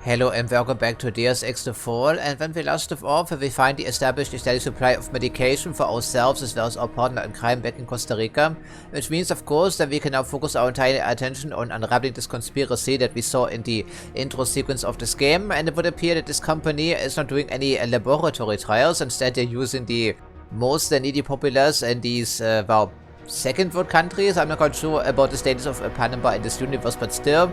Hello and welcome back to Deus Ex the Fall, and when we last left off, we finally established a steady supply of medication for ourselves as well as our partner in crime back in Costa Rica, which means of course that we can now focus our entire attention on unraveling this conspiracy that we saw in the intro sequence of this game, and it would appear that this company is not doing any laboratory trials. Instead they're using the most needy populace in these, second world countries. I'm not quite sure about the status of Panama in this universe, but still,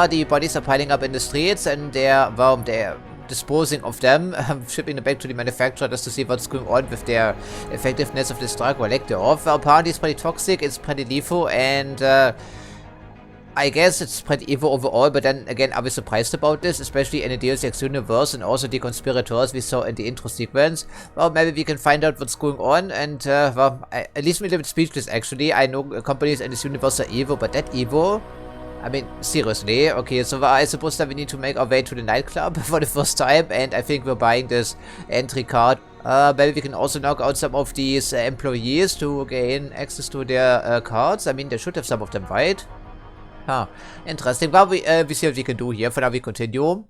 the bodies are piling up in the streets and they're disposing of them, shipping them back to the manufacturer just to see what's going on with their effectiveness of this drug or lack thereof. Well, apparently it's pretty toxic, it's pretty lethal, and I guess it's pretty evil overall, but then again, are we surprised about this, especially in the Deus Ex universe and also the conspirators we saw in the intro sequence? Well, maybe we can find out what's going on, and at least me a little bit speechless actually. I know companies in this universe are evil, but that evil? I mean, seriously? Okay, so I suppose that we need to make our way to the nightclub for the first time, and I think we're buying this entry card. Maybe we can also knock out some of these employees to gain access to their cards. I mean, they should have some of them, right? Huh, interesting. Well, we see what we can do here. For now, we continue.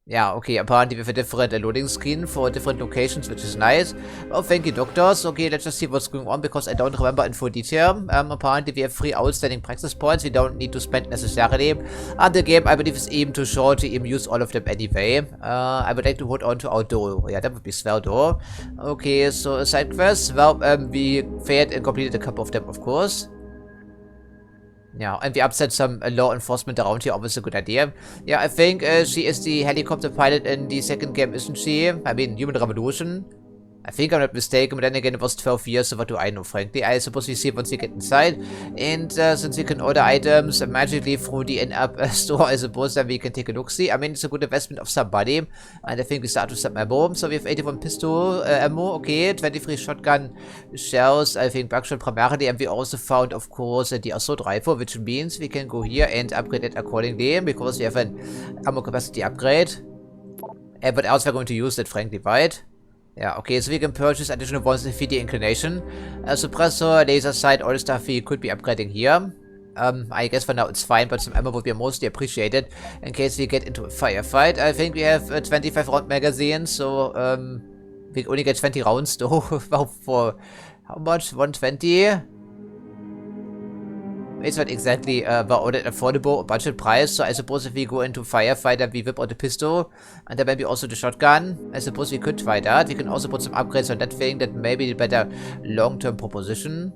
Yeah, okay, apparently we have a different loading screen for different locations, which is nice. Oh, thank you, doctors. Okay, let's just see what's going on, because I don't remember in full detail. Apparently we have 3 outstanding practice points we don't need to spend necessarily. And the game, I believe, is even too short to even use all of them anyway. I would like to hold on to our door. Yeah, that would be swell though. Okay, so side quests. Well, we failed and completed a couple of them, of course. Yeah, and we upset some law enforcement around here, obviously a good idea. Yeah, I think she is the helicopter pilot in the second game, isn't she? I mean, Human Revolution. I think I'm not mistaken, but then again it was 12 years, so what do I know, frankly? I suppose we see once we get inside. And since we can order items magically through the in-app store, I suppose that we can take a look-see. I mean, it's a good investment of somebody. And I think we start with some ammo. So we have 81 pistol ammo, okay, 23 shotgun shells, I think buckshot primarily, and we also found, of course, the assault rifle, which means we can go here and upgrade it accordingly, because we have an ammo capacity upgrade. And what else we're going to use it, frankly, right? Yeah, okay, so we can purchase additional ones to feed the inclination. Suppressor, laser sight, all the stuff we could be upgrading here. I guess for now it's fine, but some ammo would be mostly appreciated in case we get into a firefight. I think we have 25 round magazines, so we only get 20 rounds though. For how much? 120? It's not exactly all that affordable budget price, so I suppose if we go into firefighter, we whip out the pistol, and then maybe also the shotgun. I suppose we could try that. We can also put some upgrades on that thing. That may be a better long-term proposition.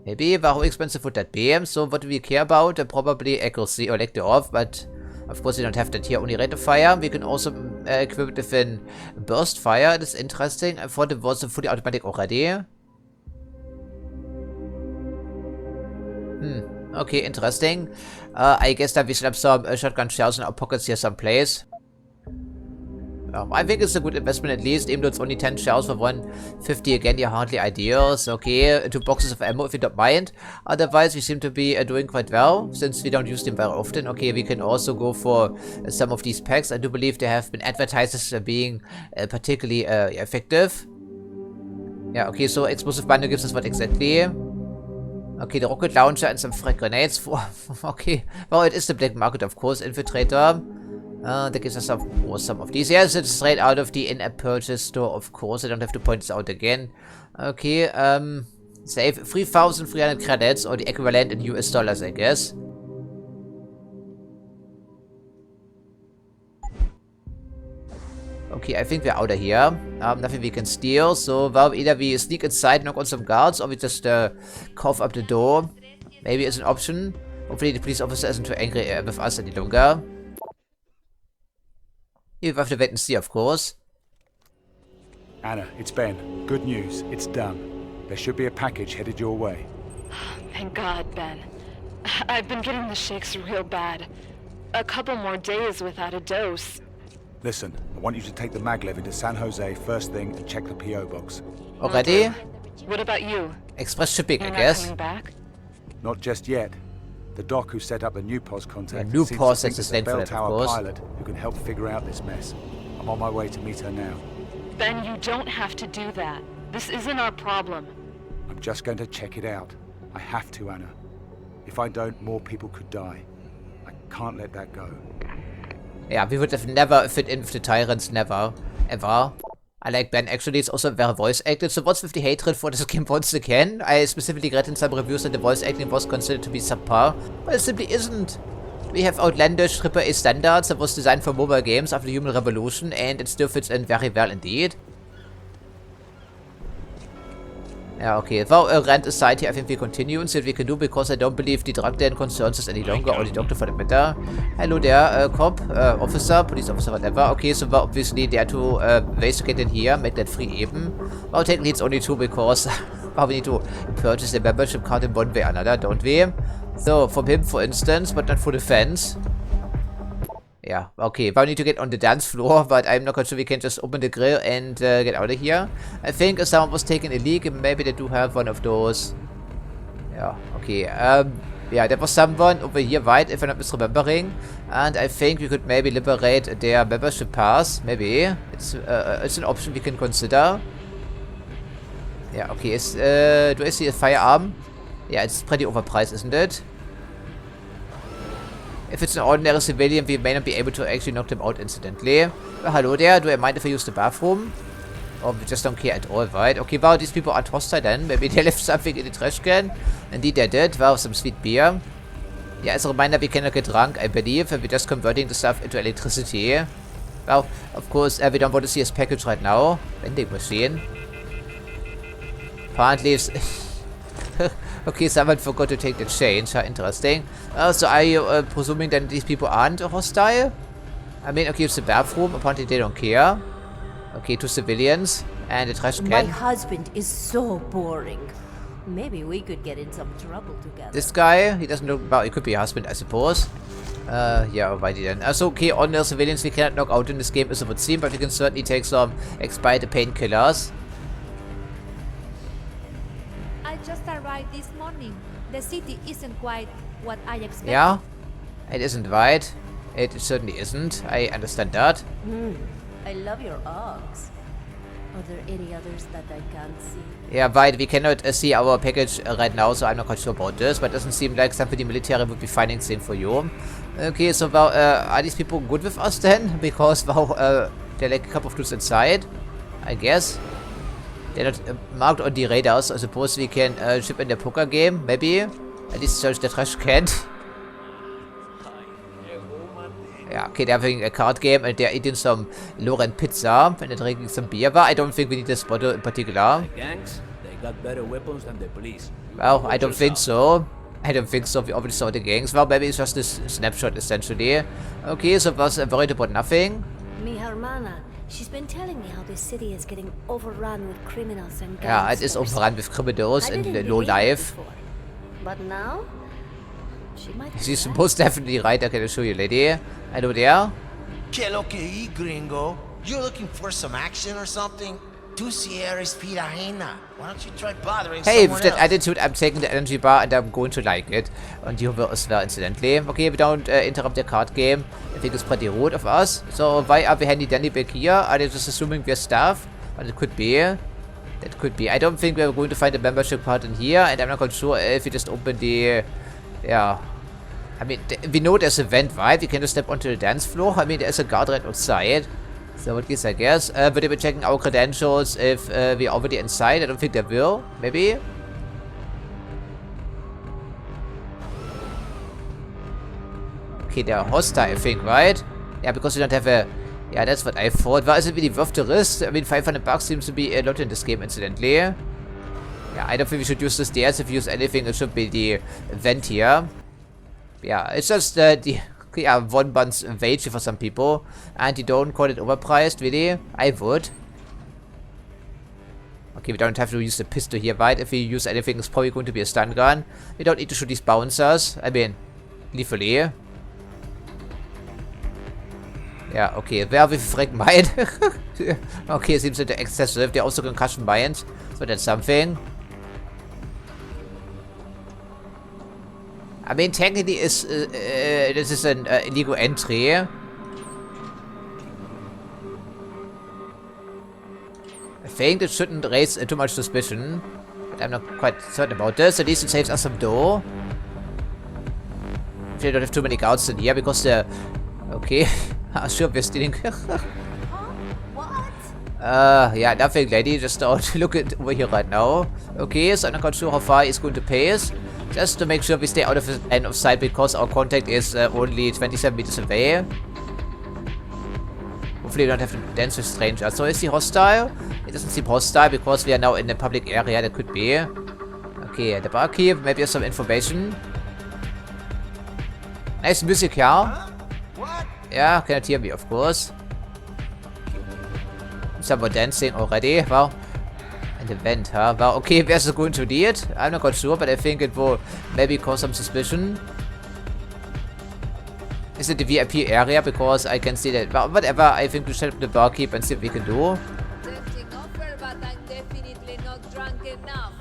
Maybe, but how expensive would that be? So what do we care about? Probably accuracy or lack thereof, but of course we don't have that here, only rate of fire. We can also equip it with a burst fire. That's interesting. I thought it was fully automatic already. Okay, interesting. I guess that we should have some shotgun shells in our pockets here someplace. I think it's a good investment at least, even though it's only 10 shells for 150 again, they're hardly ideal. So okay, 2 boxes of ammo if you don't mind. Otherwise, we seem to be doing quite well, since we don't use them very often. Okay, we can also go for some of these packs. I do believe they have been advertised as being particularly effective. Yeah, okay, so explosive bundle gives us what exactly? Okay, the rocket launcher and some frag grenades for... okay, well, it is the black market, of course. Infiltrator. That gives us some of these. Yes, it's straight out of the in-app purchase store, of course. I don't have to point this out again. Okay, save 3,300 credits, or the equivalent in US dollars, I guess. Okay, I think we're out of here. Nothing we can steal, so well, either we sneak inside, knock on some guards, or we just cough up the door. Maybe it's an option. Hopefully the police officer isn't too angry with us any longer. You have to wait and see, of course. Anna, it's Ben. Good news, it's done. There should be a package headed your way. Thank God, Ben. I've been getting the shakes real bad. A couple more days without a dose. Listen, I want you to take the maglev into San Jose first thing and check the P.O. box. Already? What about you? Express shipping, I You're guess. not coming back? Not just yet. The doc who set up the New Pos contact New seems Pos to think is there's the a name for bell that, of tower course. pilot who can help figure out this mess. I'm on my way to meet her now. Ben, you don't have to do that. This isn't our problem. I'm just going to check it out. I have to, Anna. If I don't, more people could die. I can't let that go. Yeah, we would have never fit in with the tyrants, never. Ever. I like Ben actually, it's also very voice acted. So what's with the hatred for this game once again? I specifically read in some reviews that the voice acting was considered to be subpar, but it simply isn't. We have outlandish AAA standards that was designed for mobile games after the Human Revolution, and it still fits in very well indeed. Yeah, okay. Well, rant aside here, I think we continue and see what we can do, because I don't believe the drug den concerns us any longer, or the doctor for the matter. Hello there, cop, officer, police officer, whatever. Okay, so well, obviously there are two ways to get in here, make that free even. Well, technically it's only two, because well, we need to purchase the membership card in one way or another, don't we? So, from him, for instance, but not for the fence. Yeah, okay, well, we need to get on the dance floor, but I'm not quite sure we can just open the grill and get out of here. I think someone was taking a leak, and maybe they do have one of those. Yeah, okay, yeah, there was someone over here, right, if I'm not misremembering. And I think we could maybe liberate their membership pass, maybe. It's an option we can consider. Yeah, okay, do I see a firearm? Yeah, it's pretty overpriced, isn't it? If it's an ordinary civilian, we may not be able to actually knock them out instantly. Well, hello there, do I mind if I use the bathroom? Or we just don't care at all, right? Okay, wow, these people aren't hostile then. Maybe they left something in the trash can. Indeed they did. Wow, some sweet beer. Yeah, as a reminder, we cannot get drunk, I believe. We're just converting the stuff into electricity. Well, of course, we don't want to see his package right now. Vending machine. Apparently, okay, someone forgot to take the change. Interesting. So are you presuming that these people aren't hostile? I mean, okay, it's the bathroom. Apparently they don't care. Okay, two civilians. And the trash can. My husband is so boring. Maybe we could get in some trouble together. This guy, he doesn't look... Well, he could be a husband, I suppose. Yeah, alrighty then. So, okay, ordinary civilians we cannot knock out in this game, as it would seem. But we can certainly take some expired painkillers. I just arrived this morning. The city isn't quite what I expected. Yeah, it isn't right. It certainly isn't. I understand that. I love your Uggs. Are there any others that I can't see? Yeah, right. We cannot see our package right now, so I'm not quite sure about this. But it doesn't seem like something the military would be financing for you. Okay, so well, are these people good with us then? Because, well, they're like a couple of dudes inside, I guess. They're not marked on the radars, so I suppose we can ship in the poker game, maybe. At least search the trash can. Yeah, okay, they're having a card game and they're eating some low-rent pizza and they're drinking some beer. But I don't think we need this bottle in particular. Gangs, they got better weapons than the police. Well, I don't think so. I don't think so. We already saw the gangs. Well, maybe it's just this snapshot, essentially. Okay, so was worried about nothing. Mi hermana, she's been telling me how this city is getting overrun with criminals and gangsters. Yeah, it is overrun with criminals and low life. But now, she might be She's right. most definitely right. I can assure you, lady. Hello there. Que lo que hay, gringo? You're looking for some action or something? Tu si eres vida ajena. Why don't you try bothering Hey, someone with that else? attitude, I'm taking the energy bar and I'm going to like it. And you will as well, incidentally. Okay, we don't interrupt the card game. I think it's pretty rude of us. So, why are we handy dandy back here? Are they just assuming we're staff? But it could be. That could be. I don't think we're going to find a membership card in here. And I'm not quite sure if we just open the... Yeah... I mean, we know there's a vent, right? We can just step onto the dance floor. I mean, there's a guard right outside. So, what gives I guess? But they were checking our credentials if we're already inside. I don't think they will. Maybe? Okay, they're hostile, I think, right? Yeah, because we don't have a... Yeah, that's what I thought. Well, is it really worth the risk? I mean, 500 bucks seems to be a lot in this game, incidentally. Yeah, I don't think we should use the stairs. If we use anything, it should be the vent here. Yeah, it's just the 1 month's wage for some people. And you don't call it overpriced, really? I would. Okay, we don't have to use the pistol here, right? If we use anything, it's probably going to be a stun gun. We don't need to shoot these bouncers. I mean, lethally. Yeah, okay. Where we freak mine? Okay, seems like they're excessive. They're also concussion mines. So that's something. I mean, technically, this is an illegal entry. I think that shouldn't raise too much suspicion. But I'm not quite certain about this. At least it saves us some dough. If they don't have too many guards in here because the... Okay. Sure, we're stealing. What? Yeah, nothing, lady. Just don't look at over here right now. Okay, so I'm not quite sure how far it's going to pace. Just to make sure we stay out of his line of sight because our contact is only 27 meters away. Hopefully we don't have to dance with strangers. So is he hostile? It doesn't seem hostile because we are now in a public area. That could be. Okay, the barkeep. Maybe some information. Nice music here. What? Yeah, cannot hear me, of course. Someone dancing already. Well, an event, huh? Well, okay, where's it going to lead? I'm not quite sure, but I think it will maybe cause some suspicion. Is it the VIP area? Because I can see that. Well, whatever, I think we should help the barkeep and see what we can do. Tempting offer, but I'm definitely not drunk enough.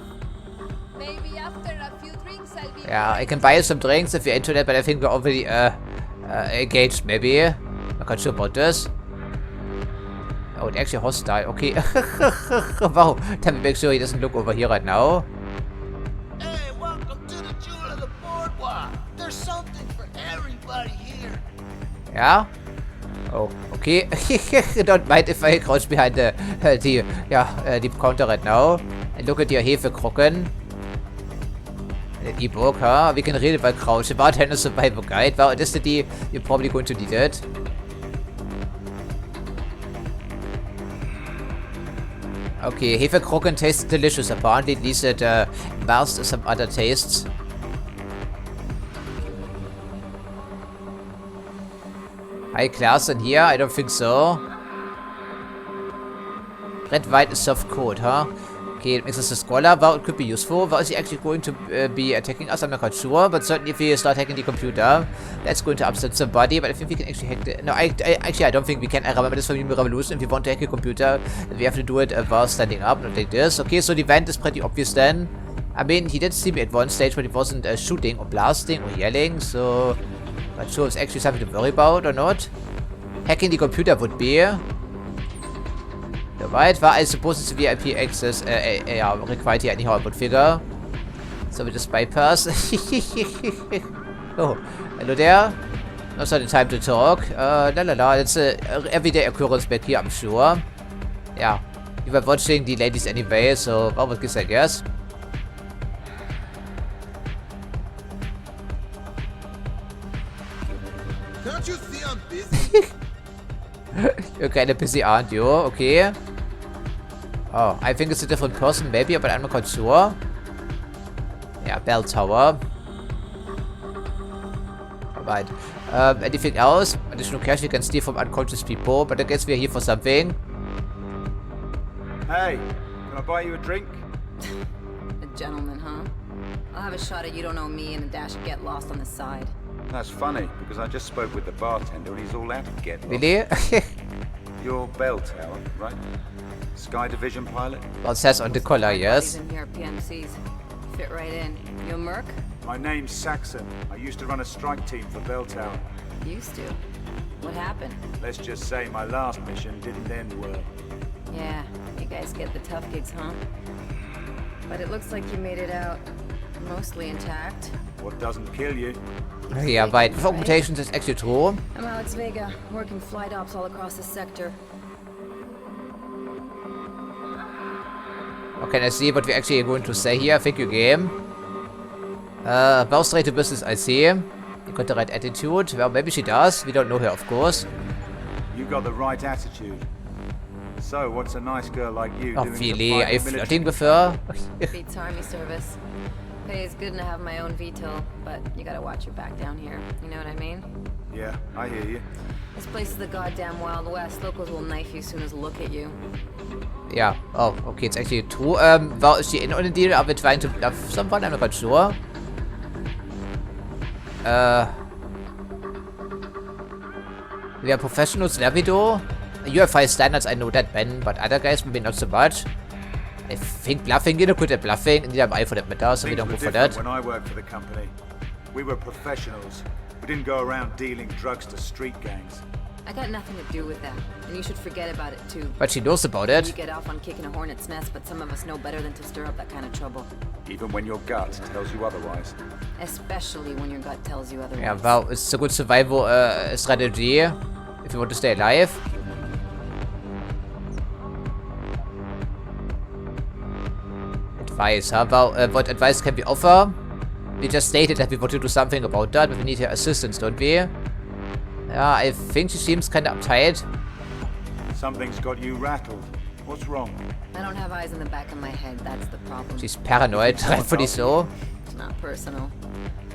Maybe after a few drinks I'll be... Yeah, I can buy some drinks if you're into that, but I think we're already engaged, maybe. I'm not sure about this. Oh, it's actually hostile. Okay. Wow. Tell me, make sure he doesn't look over here right now. Hey, welcome to the Jewel of the Boardwalk. There's something for everybody here. Yeah? Oh, okay. Don't mind if I crouch behind the counter right now. And look at your Hefekrocken. An e-book, huh? We can read about crouch. Bartender survival guide. Well, this is the you're probably going to need it. Okay, Hefekrocken tastes delicious. Apparently, at least it masked some other tastes. High class in here? I don't think so. Red, white is soft code, huh? Okay, it makes us a scholar. Well, it could be useful. Well, is he actually going to be attacking us? I'm not quite sure. But certainly if we start hacking the computer, that's going to upset somebody. But I think we can actually hack the... No, actually, I don't think we can. I remember this from the Revolution. If we want to hack a computer, then we have to do it while standing up. Not like this. Okay, so the vent is pretty obvious then. I mean, he did see me at one stage, but he wasn't shooting or blasting or yelling. So, not sure if it's actually something to worry about or not. Hacking the computer would be... Right, well, I suppose it's VIP access required here anyhow, I would figure. So we just bypass. Oh, hello there. Not the time to talk. It's a everyday occurrence back here, I'm sure. Yeah, we were watching the ladies anyway, so well, what gives I guess. Don't you see I'm busy? You're kinda busy, aren't you? Okay. Oh, I think it's a different person, maybe, but I'm not quite sure. Yeah, bell tower. Alright. Anything else? Additional cash you can steal from unconscious people, but I guess we're here for something. Hey, can I buy you a drink? A gentleman, huh? I'll have a shot at you don't know me and a dash of get lost on the side. That's funny, because I just spoke with the bartender and he's all out of get lost. Really? You're bell tower, right? Sky Division pilot? Well, it says on the collar, yes. In here, PMCs. Fit right in. You a merc? My name's Saxon. I used to run a strike team for Bell Tower. Used to. What happened? Let's just say my last mission didn't end well. Yeah, you guys get the tough gigs, huh? But it looks like you made it out mostly intact. What doesn't kill you? Yeah, right. Before mutations is actually true. I'm Alex Vega, working flight ops all across the sector. Okay, let's see what we're actually going to say here. Thank you, game. Well, straight to business, I see. You got the right attitude. Well, maybe she does. We don't know her, of course. You got the right attitude. So, what's a nice girl like you Oh, doing? really? Are you flirting with her? Beats army service. Pay is good to have my own VTOL, but you gotta watch your back down here. You know what I mean? Yeah, I hear you. This place is the goddamn Wild West. Locals will knife you as soon as look at you. Yeah. Oh, okay, it's actually true. Well, is she in on the deal? Are we trying to bluff someone? I'm not quite sure. We are professionals, there we do. You have high standards, I know that, Ben, but other guys maybe not so much. I think bluffing, you're not good at bluffing, and I'm eye for that matter, so we don't go for that. When I worked for the company, we were professionals. We didn't go around dealing drugs to street gangs. I got nothing to do with that, and you should forget about it too. But she knows about You it. get off on kicking a hornet's nest, but some of us know better than to stir up that kind of trouble. Even when your gut tells you otherwise. Especially when your gut tells you otherwise. Yeah, well, it's a good survival strategy. if you want to stay alive. Advice, huh? Well, what advice can we offer? We just stated that we want to do something about that, but we need her assistance, don't we? Yeah, I think she seems kind of uptight. Something's got you rattled. What's wrong? I don't have eyes in the back of my head, that's the problem. She's paranoid, rightfully so. It's not personal.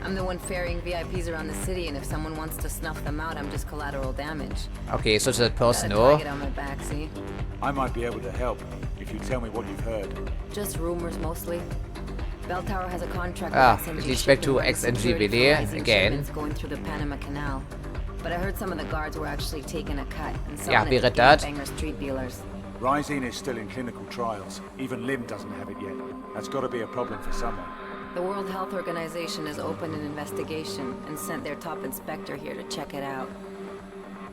I'm the one ferrying VIPs around the city, and if someone wants to snuff them out, I'm just collateral damage. Okay, so it's that person, Got a no? target on my back, see? I might be able to help if you tell me what you've heard. Just rumors, mostly. Bell Tower has a contract with it leads back to XNG really, again. Going through the Panama Canal. But I heard some of the guards were actually taking a cut and Yeah, selling we it to read that. gangbanger street dealers. Rising is still in clinical trials. Even Lim doesn't have it yet. That's got to be a problem for someone. The World Health Organization has opened an investigation and sent their top inspector here to check it out.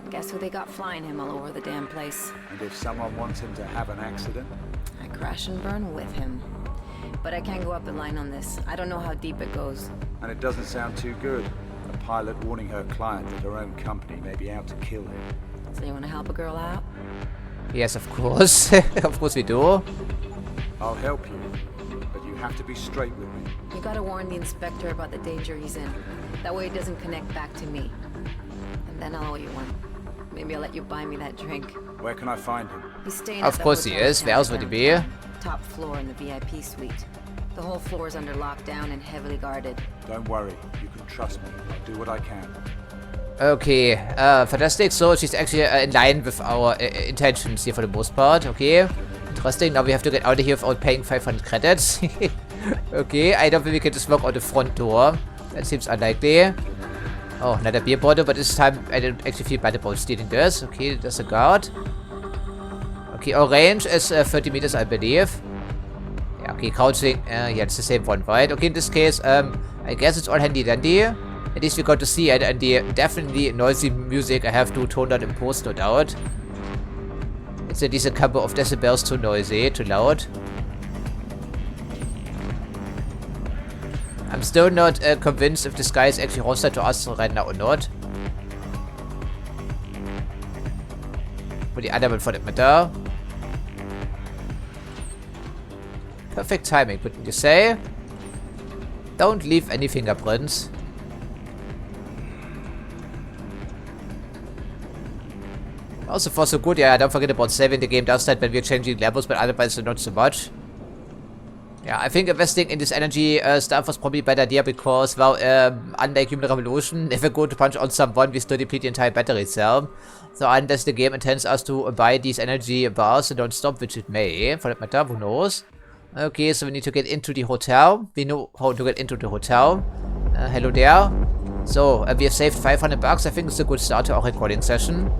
And guess who they got flying him all over the damn place? And if someone wants him to have an accident? I crash and burn with him. But I can't go up the line on this. I don't know how deep it goes. And it doesn't sound too good. A pilot warning her client that her own company may be out to kill him. So you want to help a girl out? Yes, of course. Of course we do. I'll help you, but you have to be straight with me. You gotta warn the inspector about the danger he's in. That way it doesn't connect back to me. And then I'll owe you one. Maybe I'll let you buy me that drink. Where can I find him? He's staying Of at the course he hotel is. Where else would he be? downtown. Top floor in the VIP suite. The whole floor is under lockdown and heavily guarded. Don't worry, you can trust me. I'll do what I can. Okay, fantastic. So she's actually in line with our intentions here for the most part. Okay, interesting. Now we have to get out of here without paying 500 credits. Okay, I don't think we can just walk out the front door. That seems unlikely. Oh, another beer bottle, but this time I don't actually feel bad about stealing this. Okay, there's a guard. Okay, our range is 30 meters, I believe. Yeah, okay, crouching. Yeah, it's the same one, right? Okay, in this case, I guess it's all handy dandy. At least we got to see it, and the definitely noisy music I have to tone that in post, no doubt. It's at least a couple of decibels too noisy, too loud. I'm still not convinced if this guy is actually hostile to us right now or not. But the other one for that matter. Perfect timing, wouldn't you say? Don't leave any fingerprints. Also far so good, yeah, don't forget about saving the game does that when we're changing levels, but otherwise not so much. Yeah, I think investing in this energy stuff was probably a bad idea because, well, unlike Human Revolution, if we're going to punch on someone, we still deplete the entire battery cell. So unless the game intends us to buy these energy bars and don't stop, which it may, for that matter, who knows. Okay, so we need to get into the hotel. We know how to get into the hotel. Hello there. So, we have saved 500 bucks. I think it's a good start to our recording session.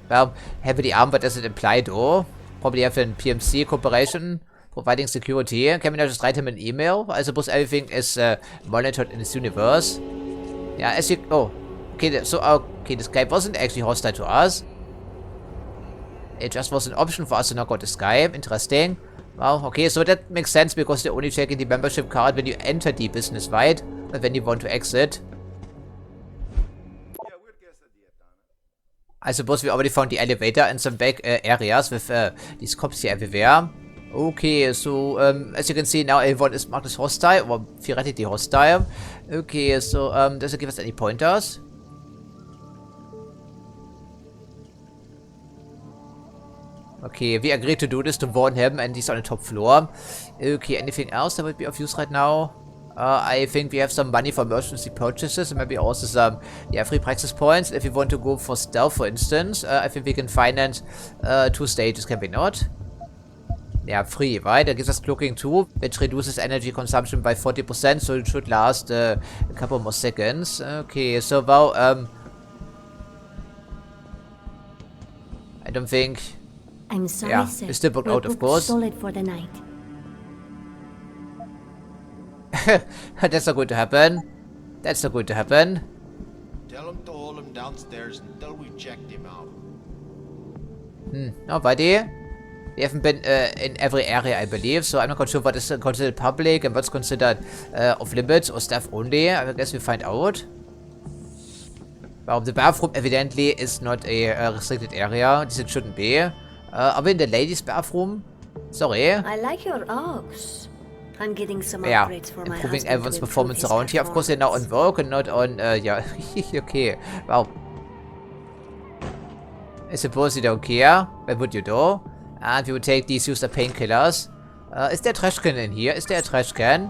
Well, heavily armed, but does it imply though? Probably have a PMC corporation providing security. Can we now just write him an email? I suppose everything is monitored in this universe. Yeah, as you... Oh, okay, so okay, this guy wasn't actually hostile to us. It just was an option for us to knock out this guy. Interesting. Well, okay, so that makes sense because they're only checking the membership card when you enter the business, right? And when you want to exit. I suppose we already found the elevator and some back areas with these cops here everywhere. Okay, so as you can see now everyone is marked as hostile, or theoretically hostile. Okay, so does it give us any pointers? Okay, we agreed to do this to warn him and he's on the top floor. Okay, anything else that would be of use right now? I think we have some money for emergency purchases and maybe also some free praxis points. If we want to go for stealth, for instance, I think we can finance 2 stages, can we not? Yeah, free, right? That gives us cloaking too, which reduces energy consumption by 40%, so it should last a couple more seconds. Okay, so well, I don't think... I'm sorry, yeah, sir. it's still booked We're out, of booked course. solid for the night. That's not going to happen. That's not going to happen. Tell him to hold him downstairs until we checked him out. Nobody. We haven't been in every area, I believe, so I'm not quite sure what is considered public and what's considered off limits or staff only. I guess we find out. Well, the bathroom evidently is not a restricted area. This it shouldn't be. Are we in the ladies' bathroom? Sorry. I like your Ogs. I'm getting some Yeah, upgrades for my improving husband everyone's to improve performance his around here. Of course, they're now on work and not on, yeah, okay. Well, I suppose you don't care. What would you do? And we would take these used painkillers. Is there a trash can in here? Is there a trash can?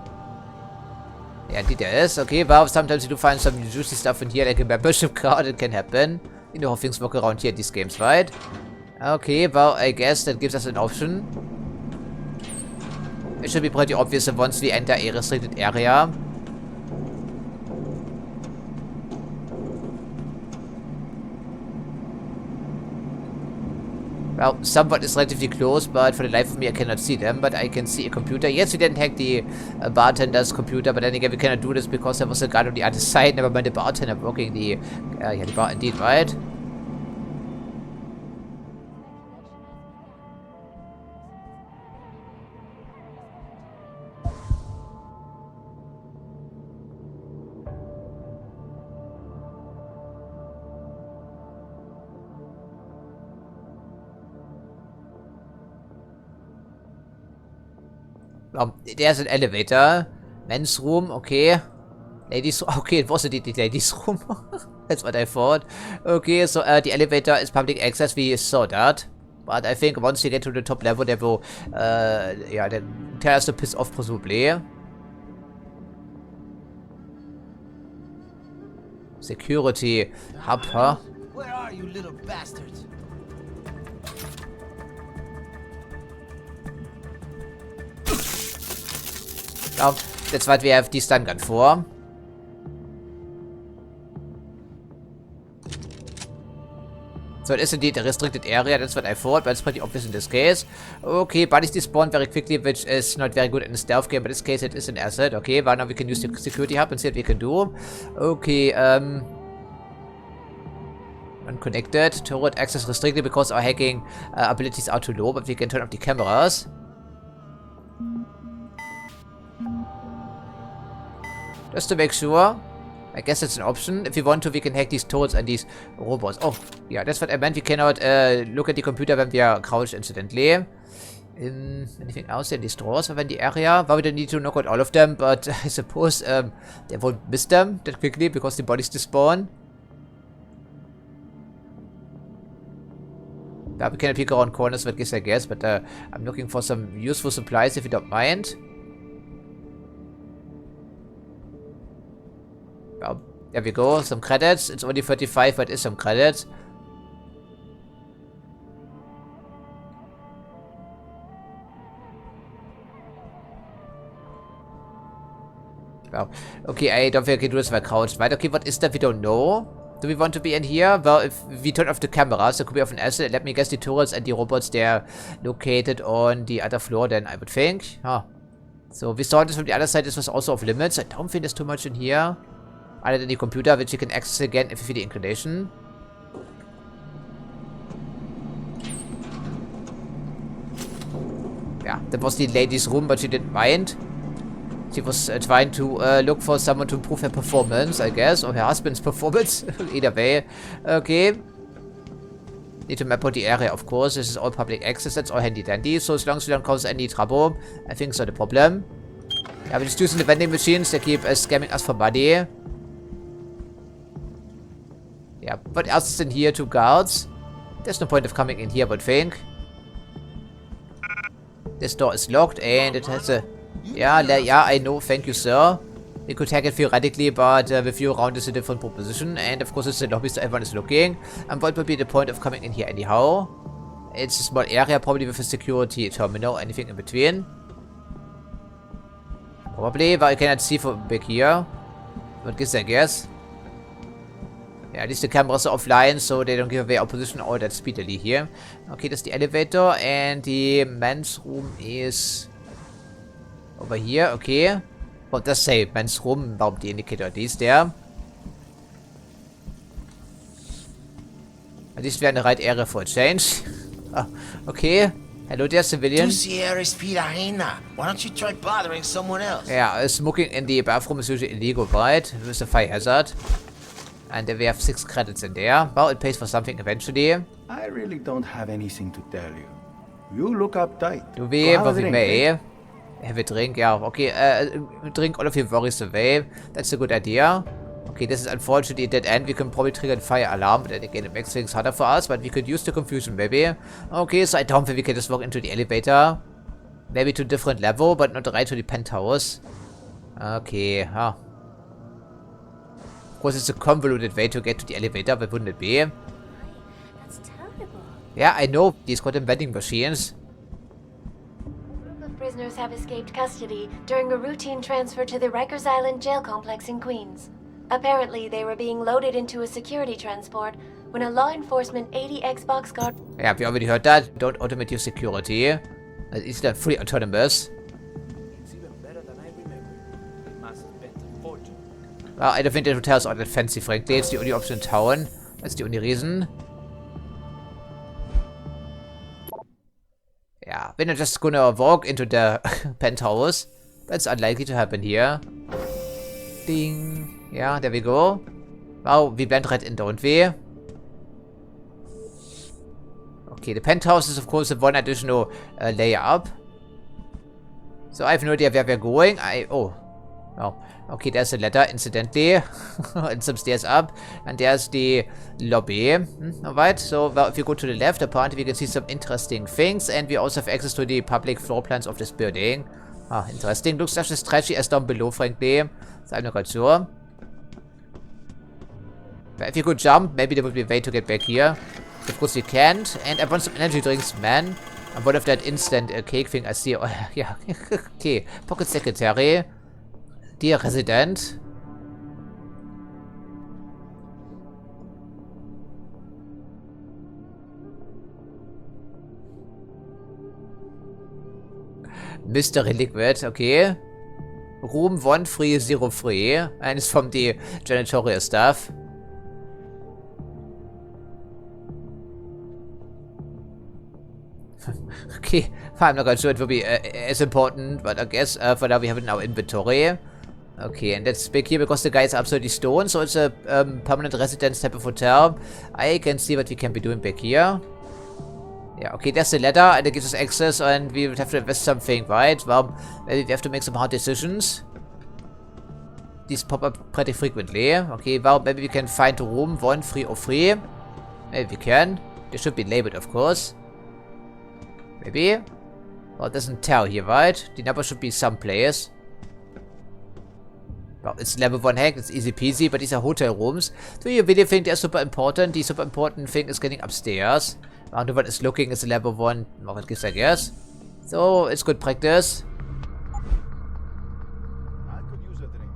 Yeah, indeed there is. Okay, well, sometimes you do find some juicy stuff in here, like a membership card. It can happen. You know how things work around here in these games, right? Okay, well, I guess that gives us an option. It should be pretty obvious that once we enter a restricted area. Well, someone is relatively close, but for the life of me I cannot see them, but I can see a computer. Yes, we didn't hack the bartender's computer, but then again we cannot do this because there was a guard on the other side. Never mind the bartender working the bar indeed, right? There's an elevator. Men's room, okay. Ladies room, okay, it wasn't the ladies room. That's what I thought. Okay, so the elevator is public access, we saw that. But I think once you get to the top level, they will, yeah, then tell us to piss off, presumably. Security hub, huh? Where are you, little bastards? Oh, that's what we have the stun gun for. So it is indeed a restricted area, that's what I thought, but it's pretty obvious in this case. Okay, bodies despawn very quickly, which is not very good in a stealth game, but in this case it is an asset. Okay, well now we can use the security hub and see what we can do. Okay, unconnected. Turret access restricted because our hacking abilities are too low, but we can turn off the cameras. Just to make sure. I guess that's an option. If we want to, we can hack these turrets and these robots. Oh, yeah, that's what I meant. We cannot look at the computer when we are crouched, incidentally. Anything else in these drawers within the area? Well, we don't need to knock out all of them, but I suppose they won't miss them that quickly because the bodies despawn. Yeah, we cannot peek around corners, I guess, but I'm looking for some useful supplies if you don't mind. Well, there we go. Some credits. It's only 35, but it is some credits. Well, okay, I don't think I can do this by crouched, right? Okay, what is that? We don't know. Do we want to be in here? Well, if we turn off the cameras, there could be of an asset. Let me guess the turrets and the robots, they're located on the other floor, then I would think. Huh. So we saw this from the other side. This was also off limits. I don't think there's too much in here. Other than the computer, which you can access again if you feel the inclination. Yeah, that was the lady's room, but she didn't mind. She was trying to look for someone to improve her performance, I guess, or her husband's performance. Either way. Okay. Need to map out the area, of course. This is all public access. That's all handy dandy. So as long as we don't cause any trouble, I think it's not a problem. Yeah, we're just using the vending machines. They keep scamming us for money. Yeah, what else is in here? 2 guards. There's no point of coming in here, I would think. This door is locked and it has a... Yeah, I know, thank you, sir. We could hack it theoretically, but with you around is a different proposition. And of course it's a lobby, so everyone is looking. And what would be the point of coming in here anyhow? It's a small area, probably with a security terminal, anything in between. Probably, but I cannot see from back here. What is I guess? Yeah, at least the cameras are offline, so they don't give away our position all that speedily here. Okay, that's the elevator, and the men's room is over here, okay. What does say men's room? Warum the indicator is there? At least we are in the right area for a change. Oh, okay. Hello there, civilian. Two Sierras, Peter Hena. Why don't you try bothering someone else? Yeah, smoking in the bathroom is usually illegal, right? With a fire hazard. And we have 6 credits in there. Well, it pays for something eventually. I really don't have anything to tell you. You look uptight. Do Go we? have a Well, we drink, may. eh? Have a drink, yeah. Okay, drink all of your worries away. That's a good idea. Okay, this is unfortunately a dead end. We can probably trigger the fire alarm, but then again it makes things harder for us, but we could use the confusion maybe. Okay, so I don't think we can just walk into the elevator. Maybe to a different level, but not right to the penthouse. Okay, huh. Of course, it's a convoluted way to get to the elevator, but wouldn't it be? That's terrible. Yeah, I know. These got vending machines. A group of prisoners have escaped custody during a routine transfer to the Rikers Island jail complex in Queens. Apparently, they were being loaded into a security transport when a law enforcement 80X box guard... Yeah, we already heard that. Don't automate your security. It's not fully autonomous. It's even better than I remember. It must have spent a fortune. Well, I don't think the hotels are that fancy, frankly. It's the only option in town. That's the only reason. Yeah, we're not just gonna walk into the penthouse. That's unlikely to happen here. Ding. Yeah, there we go. Wow, we blend right in, don't we? Okay, the penthouse is of course the one additional layer up. So I have no idea where we're going. Oh. Okay, there's a ladder, incidentally. And some stairs up. And there's the lobby. Alright, so well, if you go to the left, apparently we can see some interesting things. And we also have access to the public floor plans of this building. Ah, interesting. Looks just as trashy as down below, frankly. So I'm not quite sure. But if you could jump, maybe there would be a way to get back here. Of course you can't. And I want some energy drinks, man. And what of that instant cake thing I see? Oh, yeah. Okay. Pocket secretary. Dear resident. Mystery Liquid, okay. Room 1 free, 0 free. And it's from the janitorial staff. Okay, I'm not quite sure it will be as important, but I guess for now we have it in our inventory. Okay, and that's big here because the guy is absolutely stoned, so it's a permanent residence type of hotel. I can see what we can be doing back here. Yeah, okay, there's the ladder, and it gives us access, and we would have to invest something, right? Well, maybe we have to make some hard decisions. These pop up pretty frequently. Okay, well, maybe we can find a room 1 free or free. Maybe we can. They should be labeled, of course. Maybe. Well, it doesn't tell here, right? The number should be someplace. Well, it's level 1 hack, it's easy peasy, but these are hotel rooms. Do you really think they're super important? The super important thing is getting upstairs. And the one is looking is a level 1 market gift, I guess. So, it's good practice. I could use a drink.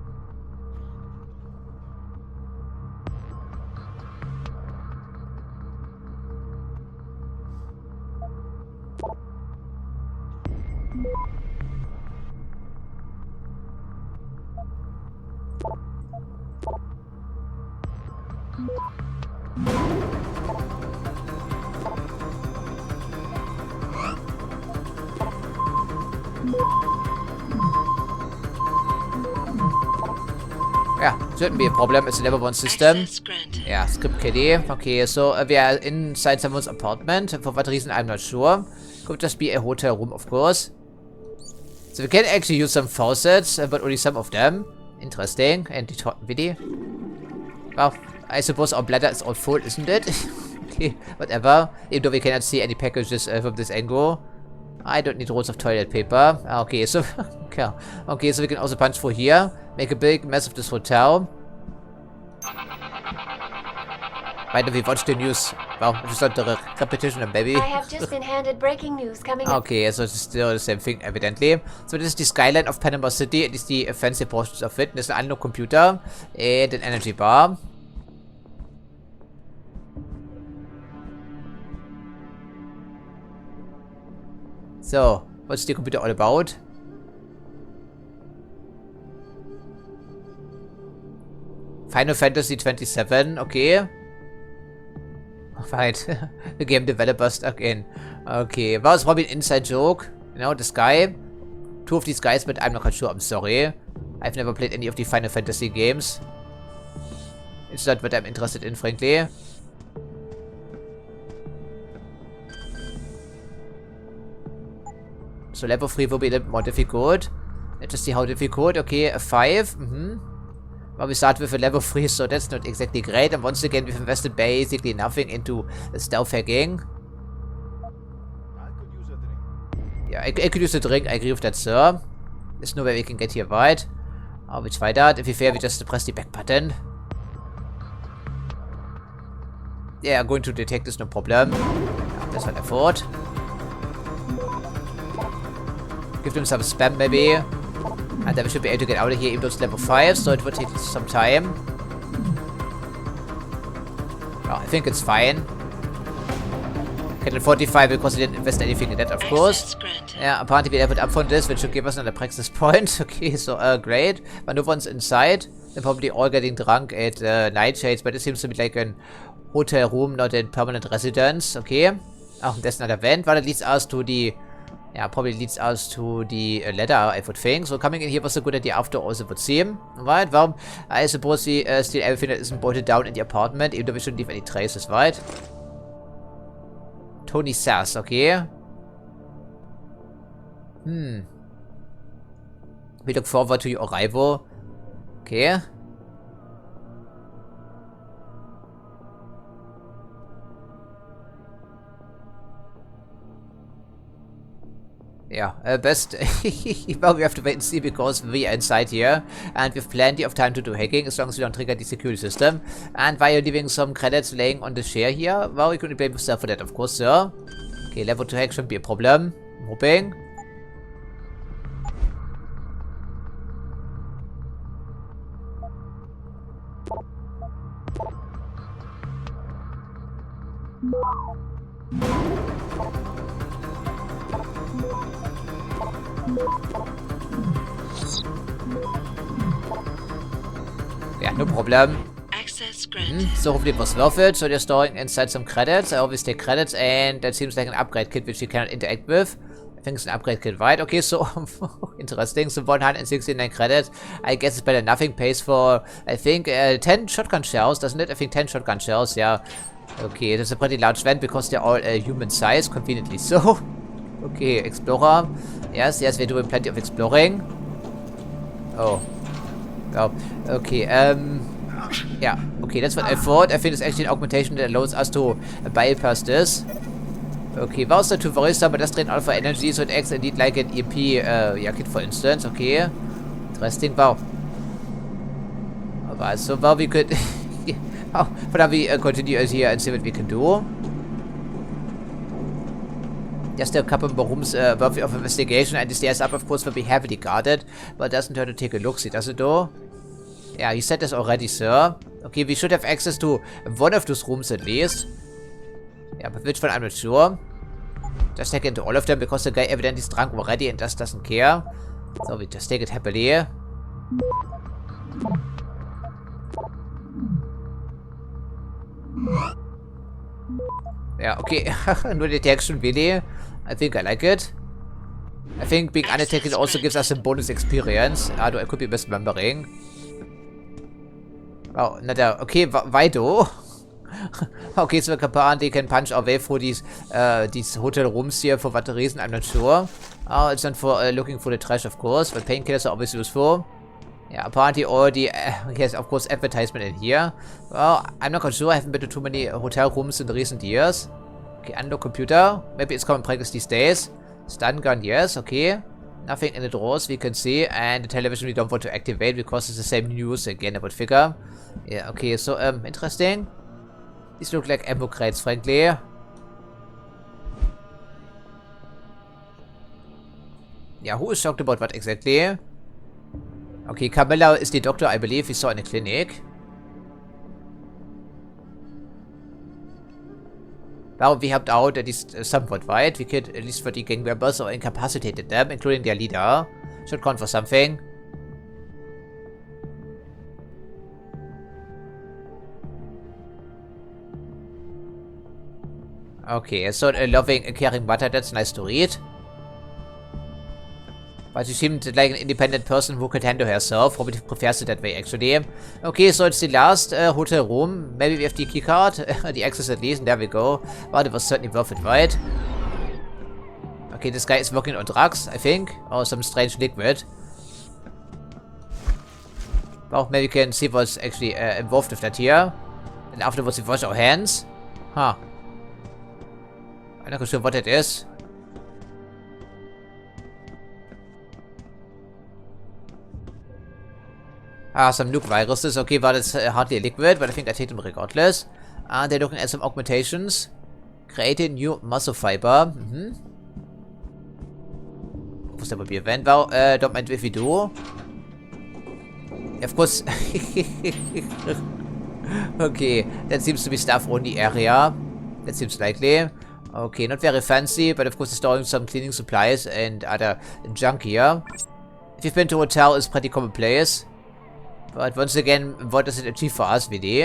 Yeah, shouldn't be a problem. It's a level 1 system. Yeah, script kiddie. Okay, so we are inside someone's apartment. For what reason, I'm not sure. Could just be a hotel room, of course. So we can actually use some faucets, but only some of them. Interesting. And the video. Well, I suppose our bladder is all full, isn't it? Okay, whatever. Even though we cannot see any packages from this angle. I don't need rolls of toilet paper. Okay, so okay, so we can also punch through here. Make a big mess of this hotel. Why don't we watch the news? Well, it's not the repetition, maybe. I have just been handed breaking news coming up. Okay, so it's still the same thing, evidently. So this is the skyline of Panama City. It is the fancy portions of it. There's an unknown computer and an energy bar. So, what's the computer all about? Final Fantasy 27, okay. Right. The game developer stuck in. Okay. Well, it's probably an inside joke. You know, this guy. Two of these guys, but I'm not quite sure. I'm sorry. I've never played any of the Final Fantasy games. It's not what I'm interested in, frankly. So level 3 will be a little more difficult. Let's just see how difficult. Okay, a 5. Well, we start with a level 3, so that's not exactly great. And once again, we've invested basically nothing into stealth hacking. Yeah, I could use a drink. I agree with that, sir. There's no way we can get here right. Oh, we try that. If we fail, we just press the back button. Yeah, going to detect is no problem. Yeah, that's what I thought. Give them some spam, maybe. And then we should be able to get out of here, even though it's level 5, so it will take some time. Oh, I think it's fine. Get 45 because we didn't invest anything in that, of course. Yeah, apparently we leveled up from this, which should give us another praxis point. Okay, so great. But no one's inside. They're probably all getting drunk at Nightshades, but it seems to be like a hotel room, not a permanent residence. Okay. Oh, there's another vent. Well, it leads us to the... Yeah, probably leads us to the ladder, I would think. So coming in here was a good idea after all, it would seem. Right, well, I suppose we steal everything that isn't bolted down in the apartment, even though we shouldn't leave any traces, right? Tony Sass, okay. We look forward to your arrival. Okay. Yeah, best. Well, we have to wait and see because we are inside here and we have plenty of time to do hacking as long as we don't trigger the security system. And while you're leaving some credits laying on the chair here, well, you can blame yourself for that, of course, sir. Okay, level 2 hack shouldn't be a problem. I'm hoping. Yeah, no problem. So hopefully it was worth it. So they're storing inside some credits. I always take credits, and that seems like an upgrade kit which you cannot interact with. I think it's an upgrade kit, right? Okay, so interesting. So 169 credits. I guess it's better than nothing. Pays for, I think, 10 shotgun shells, doesn't it? I think 10 shotgun shells, yeah. Okay, that's a pretty large vent because they're all human size, conveniently so. Okay, Explorer. Yes, we're doing plenty of exploring. Oh. Oh, okay, yeah, okay, that's what I thought. I think it's actually an augmentation that allows us to bypass this. Okay, well, it's not too worrisome, but that's drain all of our energy, so it acts indeed like an EMP, yeah, kit, for instance. Okay, interesting, wow. Alright, so, well, we could... oh, but now we continue here and see what we can do. There's still a couple more rooms worthy of investigation, and the stairs up, of course, will be heavily guarded, but it doesn't hurt to take a look-see, does it, though? Yeah, you said this already, sir. Okay, we should have access to one of those rooms at least. Yeah, but which one, I'm not sure. Just take into all of them, because the guy evidently is drunk already and just doesn't care. So we just take it happily. Yeah, okay. No detection, really. I think I like it. I think being undetected also gives us a bonus experience. Although I could be misremembering. Oh, another. Okay, why though? Okay, so apparently can punch our way through these hotel rooms here for what reason, I'm not sure. Oh, it's not for looking for the trash, of course, but painkillers are obviously useful. Yeah, apparently already, yes, of course, advertisement in here. Well, I'm not quite sure, I haven't been to too many hotel rooms in the recent years. Okay, unlock computer. Maybe it's common practice these days. Stun gun, yes, okay. Nothing in the drawers we can see, and the television we don't want to activate because it's the same news again, I would figure. Yeah, okay, so, interesting. These look like ammo crates, frankly. Yeah, who is shocked about what exactly? Okay, Camilla is the doctor, I believe we saw in the clinic. Well, we helped out at least somewhat, right? We killed at least 30 gang members or incapacitated them, including their leader. Should count for something. Okay, so a loving, caring mother, that's nice to read. But she seemed like an independent person who could handle herself. Probably prefers it that way, actually. Okay, so it's the last hotel room. Maybe we have the key card. The access at least, and there we go. Well, it was certainly worth it, right? Okay, this guy is working on drugs, I think. Or some strange liquid. Well, maybe we can see what's actually involved with that here. And afterwards we wash our hands. Huh. I'm not sure what it is. Ah, some nuke viruses. Okay, well, that's hardly a liquid, but I think I take them regardless. And they're looking at some augmentations. Create a new muscle fiber. Of course, that would be a vent. Well, don't mind if we do. Of course. Okay, that seems to be stuff on the area. That seems likely. Okay, not very fancy, but of course, storing some cleaning supplies and other junk here. If you've been to a hotel, it's pretty commonplace. But once again, what does it achieve for us, really?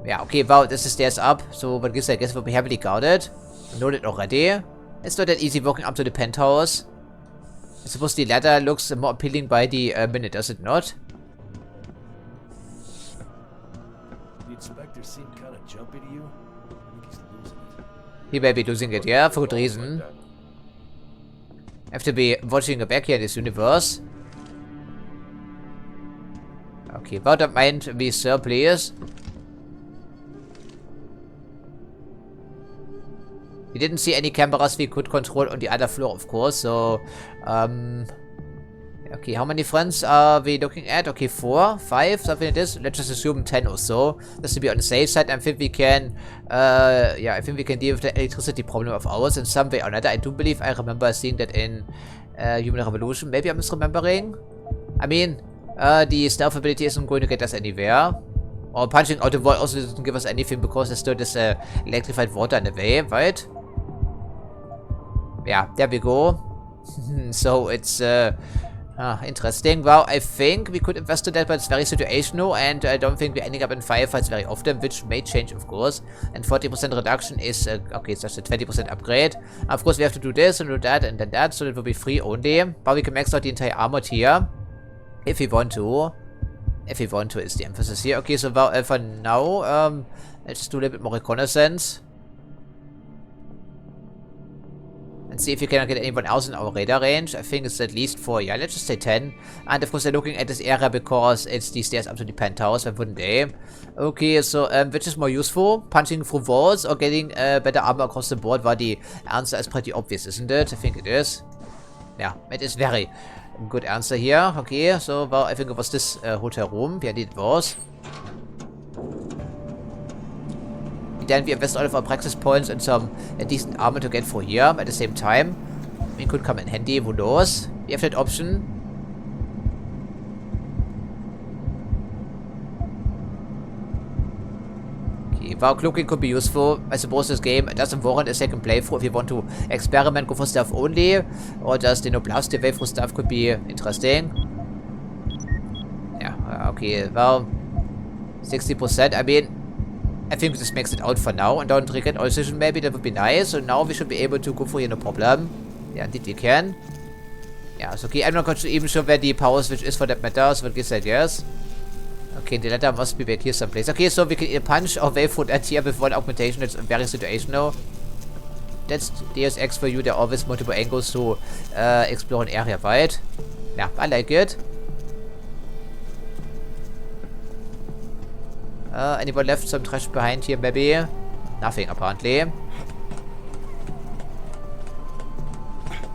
Yeah, okay, wow, this is stairs up. So, what gives I guess will be heavily guarded. Loaded already. It's not that easy walking up to the penthouse. I suppose the ladder looks more appealing by the minute, does it not? The inspector seemed kind of jumpy to you. I think he's losing it. He may be losing it, yeah, for good reason. I have to be watching back here in this universe. Okay, well, don't mind me, sir, please. We didn't see any cameras we could control on the other floor, of course, so... Okay, how many friends are we looking at? Okay, 4, 5, something like this. Let's just assume 10 or so. Just to be on the safe side, I think we can... yeah, I think we can deal with the electricity problem of ours in some way or another. I do believe I remember seeing that in Human Revolution. Maybe I'm misremembering? I mean... the stealth ability isn't going to get us anywhere. Or punching out the wall also doesn't give us anything because there's still this electrified water in the way, right? Yeah, there we go. So it's interesting. Well, I think we could invest in that, but it's very situational, and I don't think we're ending up in firefights very often, which may change, of course. And 40% reduction is, okay, it's just a 20% upgrade. Of course, we have to do this and do that and then that, so it will be free only. But we can max out the entire armor here. If we want to. If we want to is the emphasis here. Okay, so well, for now, let's just do a little bit more reconnaissance. And see if we can get anyone else in our radar range. I think it's at least 4, yeah, let's just say 10. And of course they're looking at this area because it's the stairs up to the penthouse, why wouldn't they? Okay, so which is more useful? Punching through walls or getting better armor across the board? Well, the answer is pretty obvious, isn't it? I think it is. Yeah, it is very... good answer here. Okay, so well, I think it was this hotel room. Yeah, it was. Then we invest all of our practice points and some decent armor to get for here at the same time. It could come in handy, who knows? We have that option. Okay, well, cloaking could be useful. I suppose this game doesn't warrant a second playthrough if you want to experiment, go for stuff only. Or just, you know, blast your way through stuff could be interesting. Yeah, okay, well, 60%. I mean, I think this makes it out for now. And don't regret all decision, maybe that would be nice. So now we should be able to go for here, no problem. Yeah, indeed we can. Yeah, it's okay. I'm not even sure where the power switch is for that matter, so what gives I guess. Okay, the letter must be back here someplace. Okay, so we can either punch or wave through that here with one augmentation. It's very situational. That's Deus Ex for you. There are always multiple angles to explore an area, right? Yeah, I like it. Anyone left some trash behind here, maybe? Nothing, apparently.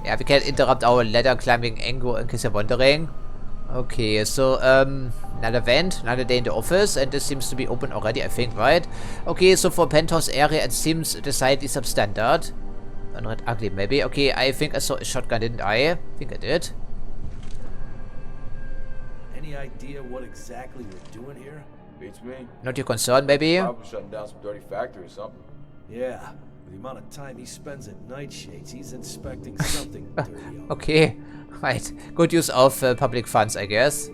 Yeah, we can interrupt our ladder climbing angle in case you're wondering. Okay, so, another vent, another day in the office, and this seems to be open already, I think, right? Okay, so for penthouse area, it seems decidedly substandard. Not ugly, maybe. Okay, I think I saw a shotgun, didn't I? I think I did. Any idea what exactly we're doing here? Beats me. Not your concern, maybe? Probably shutting down some dirty factory or something. Yeah, with the amount of time he spends at nightshades, he's inspecting something dirty. Okay, right. Good use of public funds, I guess.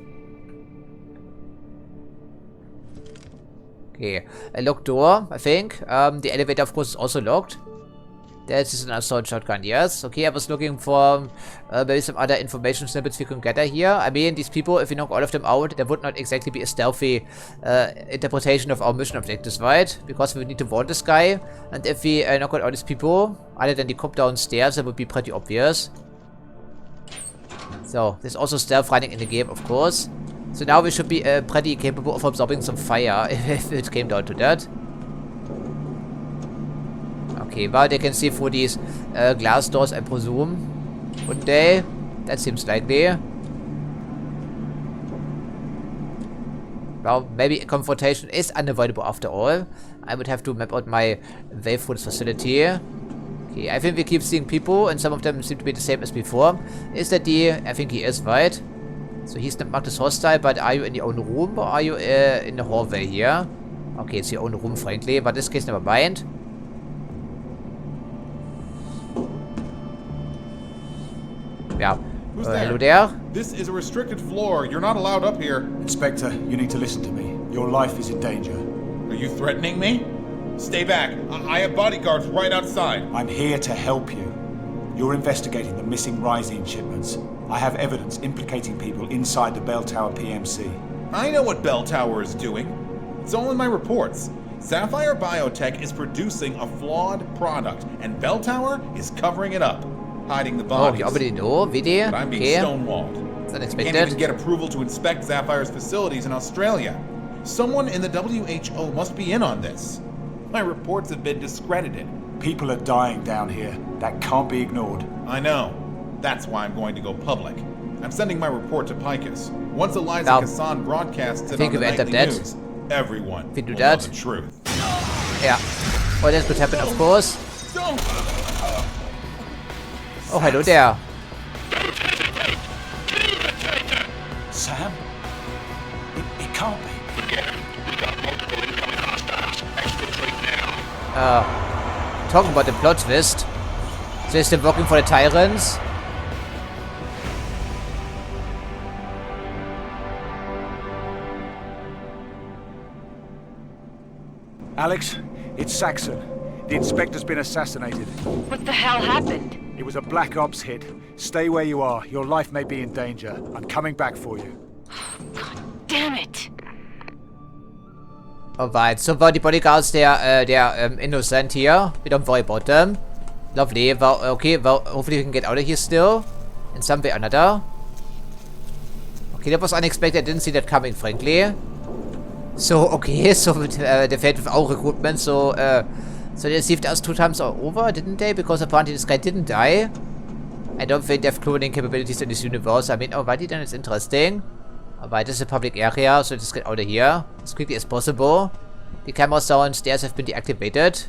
Okay, a locked door, I think. The elevator, of course, is also locked. That is an assault shotgun, yes. Okay, I was looking for maybe some other information snippets we can gather here. I mean, these people, if we knock all of them out, there would not exactly be a stealthy interpretation of our mission objectives, right? Because we would need to warn this guy. And if we knock out all these people, other than the cop downstairs, that would be pretty obvious. So, there's also stealth running in the game, of course. So now we should be pretty capable of absorbing some fire, if it came down to that. Okay, well, they can see through these glass doors, I presume. Wouldn't they? That seems likely. Well, maybe a confrontation is unavoidable after all. I would have to map out my way through this facility. Okay, I think we keep seeing people, and some of them seem to be the same as before. Is that the... I think he is, right? So he's not marked as hostile, but are you in your own room, or are you in the hallway here? Okay, it's your own room, frankly, but in this case, never mind. Yeah. Who's there? Hello there. This is a restricted floor. You're not allowed up here. Inspector, you need to listen to me. Your life is in danger. Are you threatening me? Stay back. I have bodyguards right outside. I'm here to help you. You're investigating the missing Rysine shipments. I have evidence implicating people inside the Bell Tower PMC. I know what Bell Tower is doing. It's all in my reports. Sapphire Biotech is producing a flawed product, and Bell Tower is covering it up, hiding the bodies. Oh, we already know, really? But I'm being stonewalled. It's unexpected. Can't even get approval to inspect Sapphire's facilities in Australia. Someone in the WHO must be in on this. My reports have been discredited. People are dying down here. That can't be ignored. I know. That's why I'm going to go public. I'm sending my report to Picus. Once Eliza Kassan broadcasts it on the nightly news, everyone will know the truth. Yeah. Well, that could happen, of course. Don't. Oh, hello there. Sam? It can't be. Talking about the plot twist. So is still working for the Tyrants? Alex, it's Saxon. The inspector's been assassinated. What the hell happened? It was a black ops hit. Stay where you are. Your life may be in danger. I'm coming back for you. God damn it! Alright, so far the bodyguards, they're innocent here. We don't worry about them. Lovely. Well, okay, well, hopefully we can get out of here still. In some way or another. Okay, that was unexpected. I didn't see that coming, frankly. So, okay, so they failed with our recruitment, so they received us 2 times over, didn't they? Because apparently this guy didn't die. I don't think they have cloning capabilities in this universe. I mean, alrighty, then it's interesting. Alright, this is a public area, so let's get out of here as quickly as possible. The cameras downstairs have been deactivated.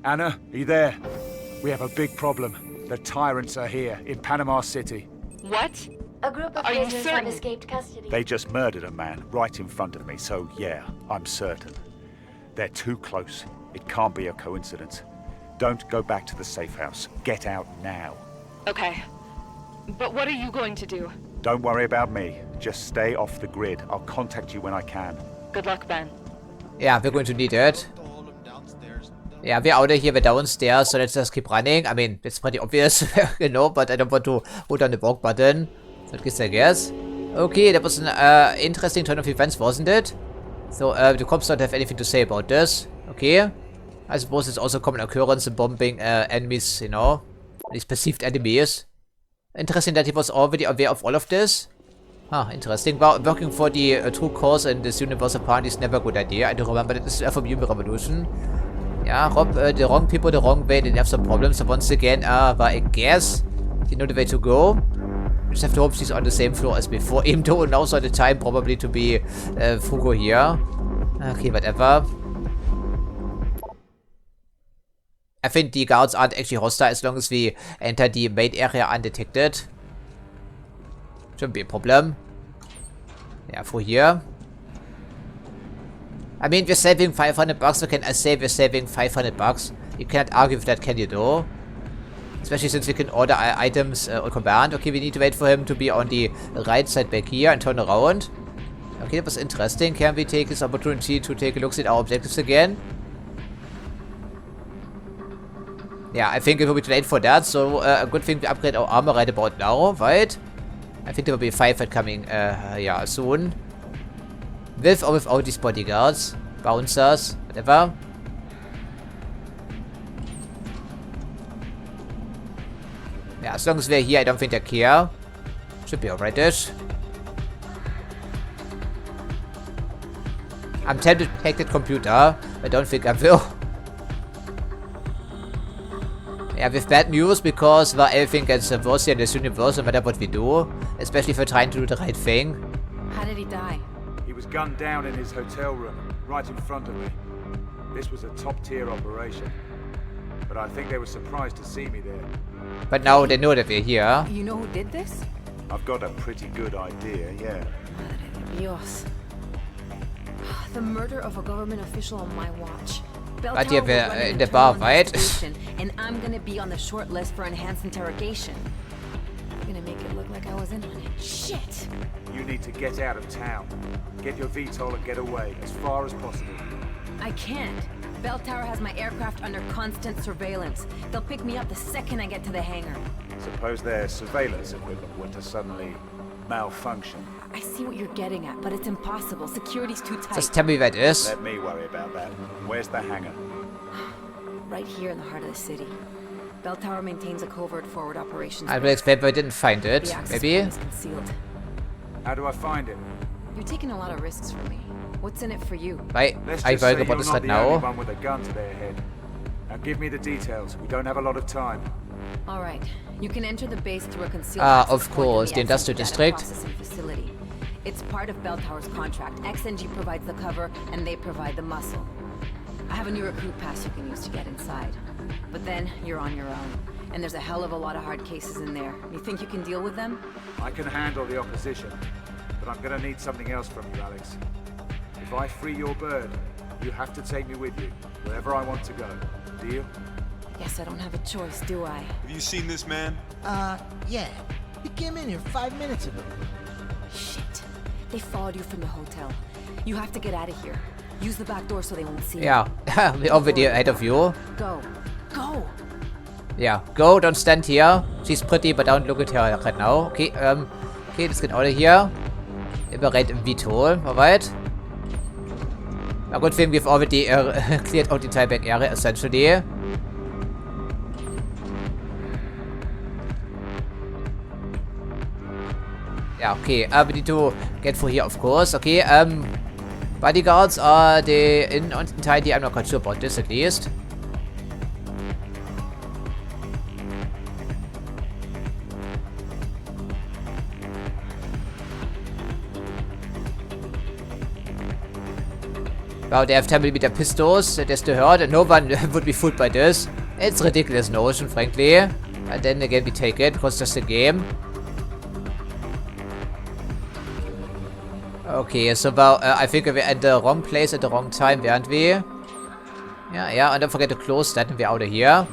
Anna, are you there? We have a big problem. The Tyrants are here, in Panama City. What? A group of Are you prisoners have certain? escaped custody. They just murdered a man right in front of me, so yeah, I'm certain. They're too close. It can't be a coincidence. Don't go back to the safe house. Get out now. Okay. But what are you going to do? Don't worry about me. Just stay off the grid. I'll contact you when I can. Good luck, Ben. Yeah, we're going to need it. Yeah, we're out of here, we're downstairs, so let's just keep running. I mean, it's pretty obvious, you know, but I don't want to hold down the walk button. So I guess. Okay, that was an interesting turn of events, wasn't it? So, the cops don't have anything to say about this. Okay. I suppose it's also a common occurrence in bombing enemies, you know. These perceived enemies. Interesting that he was already aware of all of this. Huh, interesting. Well, working for the true cause in this universe apparently is never a good idea. I don't remember that this is from Human Revolution. Yeah, rob the wrong people the wrong way, then you have some problems. So once again, but I guess you know the way to go. We just have to hope she's on the same floor as before, even though now's not the time probably to be Fugo here. Okay, whatever. I think the guards aren't actually hostile as long as we enter the main area undetected. Shouldn't be a problem. Yeah, for here. I mean, we're saving 500 bucks, so can I say we're saving 500 bucks? You can't argue with that, can you, though? Especially since we can order items on command. Okay, we need to wait for him to be on the right side back here and turn around. Okay, that was interesting. Can we take this opportunity to take a look at our objectives again? Yeah, I think it will be too late for that, so a good thing we upgrade our armor right about now, right? I think there will be a firefight coming, yeah, soon. With or without these bodyguards, bouncers, whatever. Yeah, as long as we're here, I don't think they care. Should be alright-ish. I'm tempted to take that computer. I don't think I will. Yeah, with bad news because everything gets worse here in this universe no matter what we do. Especially if we're trying to do the right thing. How did he die? He was gunned down in his hotel room, right in front of me. This was a top-tier operation. But I think they were surprised to see me there. But now they know that we're here. You know who did this? I've got a pretty good idea, yeah. Madre de Dios. The murder of a government official on my watch. But yeah, we're in the bar, right? And I'm gonna be on the short list for enhanced interrogation. I'm gonna make it look like I was in on it. Shit! You need to get out of town. Get your VTOL and get away as far as possible. I can't. Bell Tower has my aircraft under constant surveillance. They'll pick me up the second I get to the hangar. Suppose their surveillance equipment were to suddenly malfunction. I see what you're getting at, but it's impossible. Security's too tight. Just tell me where it is. Let me worry about that. Where's the hangar? Right here in the heart of the city. Bell Tower maintains a covert forward operations. I will explain, but I didn't find it. Maybe? Is concealed. How do I find it? You're taking a lot of risks for me. What's in it for you? Right, I worry about this right now. One with a gun to their head. Now give me the details. We don't have a lot of time. All right. You can enter the base through a concealed of course, the industrial district. Facility. It's part of Bell Tower's contract. XNG provides the cover, and they provide the muscle. I have a new recruit pass you can use to get inside. But then, you're on your own. And there's a hell of a lot of hard cases in there. You think you can deal with them? I can handle the opposition. But I'm gonna need something else from you, Alex. If I free your bird, you have to take me with you, wherever I want to go. Deal? Guess I don't have a choice, do I? Have you seen this man? Yeah. He came in here 5 minutes ago. Shit. They followed you from the hotel. You have to get out of here. Use the back door so they won't see you. Yeah, we're already ahead of you. Go. Go! Yeah, go, don't stand here. She's pretty, but don't look at her right now. Okay, okay, let's get out of here. We're bereit im VTOL, alright. A good thing we've already cleared out the entire back area, essentially. Yeah, okay, we need to get through here, of course. Okay, bodyguards are the entirety. I'm not quite sure about this, at least. Wow, they have 10mm pistols, that's the hurt, and no one would be fooled by this. It's a ridiculous notion, frankly. And then again, we take it, because it's just a game. Okay, so well, I think we're at the wrong place at the wrong time, weren't we? Yeah, and don't forget to close that and we're out of here.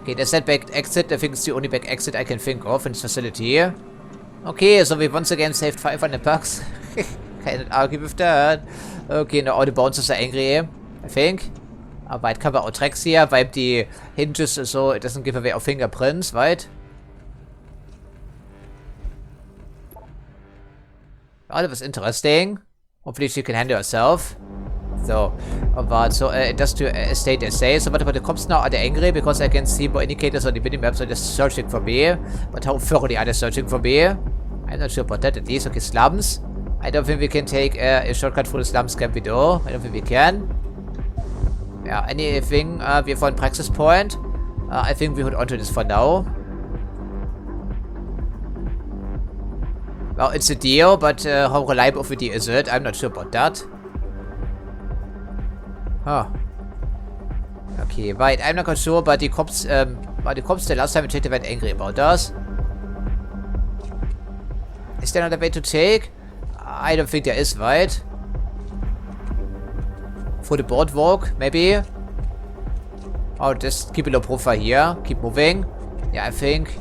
Okay, there's that back exit. I think it's the only back exit I can think of in this facility. Okay, so we once again saved 500 bucks. Can't argue with that. Okay, now all the bouncers are angry, I think. Alright, cover our tracks here, wipe the hinges so it doesn't give away our fingerprints, right? Oh, that was interesting. Hopefully she can handle herself. So, alright, so it does to stay they say. So what about the cops now? Are they angry? Because I can see more indicators on the minimap, so they're searching for me. But how thoroughly are they searching for me? I'm not sure about that at least. Okay, slums. I don't think we can take a shortcut through the slums, can we though? I don't think we can. Yeah, anything we found praxis point. I think we hold on to this for now. Well, it's a deal, but how reliable of a deal is it? I'm not sure about that. Huh. Okay, right. I'm not quite sure, but the cops, the last time we checked, they weren't angry about us. Is there another way to take? I don't think there is, right? For the boardwalk, maybe? Oh, just keep a low profile here. Keep moving. Yeah, I think...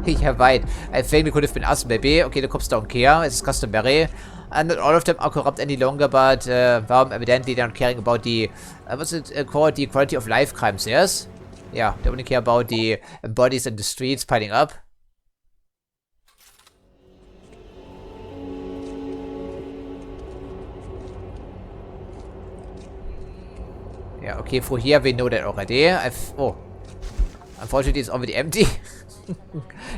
yeah, right. I think we could have been us, maybe. Okay, the cops don't care. It's customary. And not all of them are corrupt any longer, but evidently they're not caring about the... what's it called? The quality of life crimes, yes? Yeah, they only care about the bodies in the streets piling up. Yeah, okay, for here we know that already. Oh. Unfortunately, it's already empty.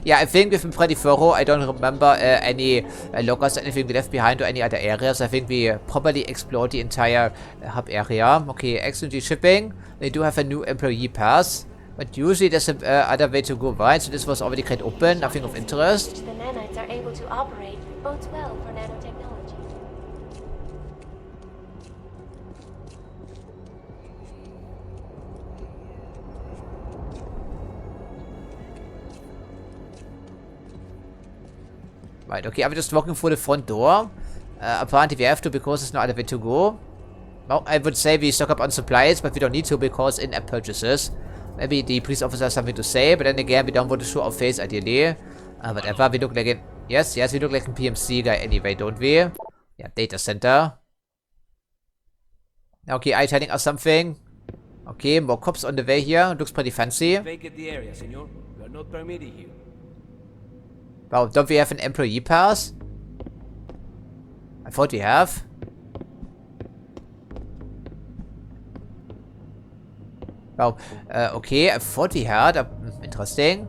Yeah, I think we've been pretty thorough. I don't remember any lockers, anything we left behind or any other areas. I think we probably explored the entire hub area. Okay, excellent shipping. They do have a new employee pass. But usually there's some other way to go, right? So this was already cracked open, nothing of interest. The nanites are able to operate bodes well for nanotechnology. Right, okay, I'm just walking through the front door. Apparently we have to because there's no other way to go. Well, I would say we stock up on supplies, but we don't need to because in-app purchases. Maybe the police officer has something to say, but then again, we don't want to show our face ideally. Whatever, we look like an... Yes, we look like a PMC guy anyway, don't we? Yeah, data center. Okay, are you telling us something? Okay, more cops on the way here. Looks pretty fancy. Vacate the area, senor. You are not permitted here. Wow, don't we have an employee pass? I thought we have. Wow, okay, I thought we had. Interesting.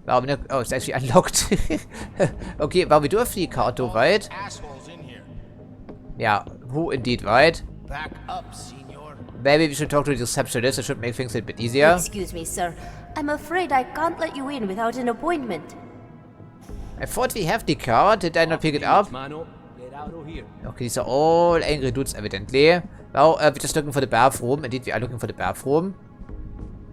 Wow, oh, it's actually unlocked. Okay, well, we do have the card though, right? Yeah, who indeed, right? Back up, senor. Maybe we should talk to the receptionist. It should make things a bit easier. Excuse me, sir. I'm afraid I can't let you in without an appointment. I thought we have the card. Did I not pick it up? Okay, these are all angry dudes, evidently. Well, we're just looking for the bathroom. Indeed, we are looking for the bathroom.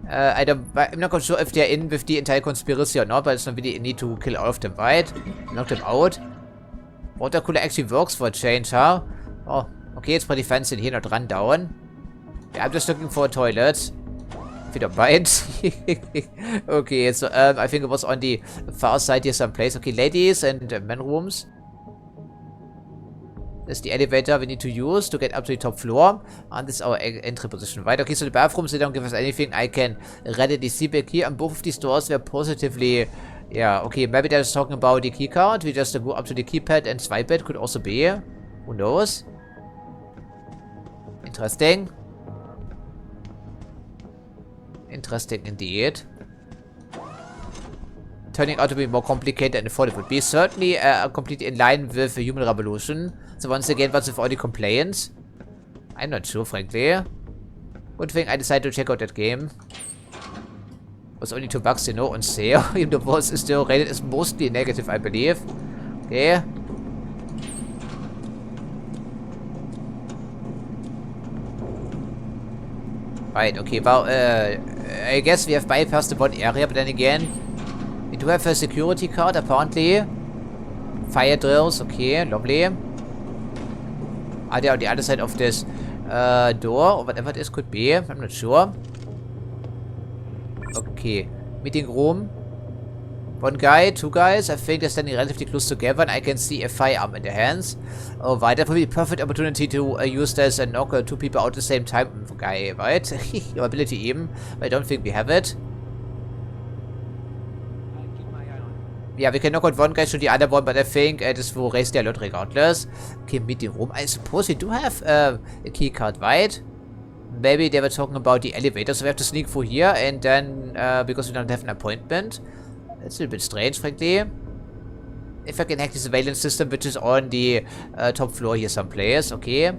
I'm not quite sure if they're in with the entire conspiracy or not, but it's not really a need to kill all of them, right? Knock them out. Water cooler actually works for a change, huh? Oh, okay, it's pretty fancy in here, not run down. Yeah, I'm just looking for a toilet. If you don't mind. Okay, so I think it was on the far side here someplace. Okay, ladies and men rooms. This is the elevator we need to use to get up to the top floor. And this is our entry position, right? Okay, so the bathrooms, they don't give us anything. I can readily see back here. And both of these doors were positively... Yeah, okay, maybe they're just talking about the keycard. We just go up to the keypad and swipe it. Could also be. Who knows? Interesting. Interesting indeed. Turning out to be more complicated than I thought it would be. Certainly completely in line with the human revolution. So once again, what's with all the complaints? I'm not sure, frankly. Good thing I decided to check out that game. It was only $2, you know, on sale. Even though it was still rated as mostly negative, I believe. Okay. Right, okay, well, I guess we have bypassed the one area, but then again, we do have a security card, apparently. Fire drills, okay, lovely. Are they on the other side of this door, or whatever this could be? I'm not sure. Okay, meeting room. One guy, two guys, I think they're standing relatively close together, and I can see a firearm in their hands. Oh, right, that would be a perfect opportunity to use this and knock two people out at the same time. Guy, right? Your ability even, but I don't think we have it. Yeah, we can knock out one guy to the other one, but I think this will raise the alert regardless. Okay, meeting room. I suppose we do have a key card, right? Maybe they were talking about the elevator, so we have to sneak through here, and then, because we don't have an appointment. That's a little bit strange, frankly. If I can hack the surveillance system, which is on the top floor here someplace, okay.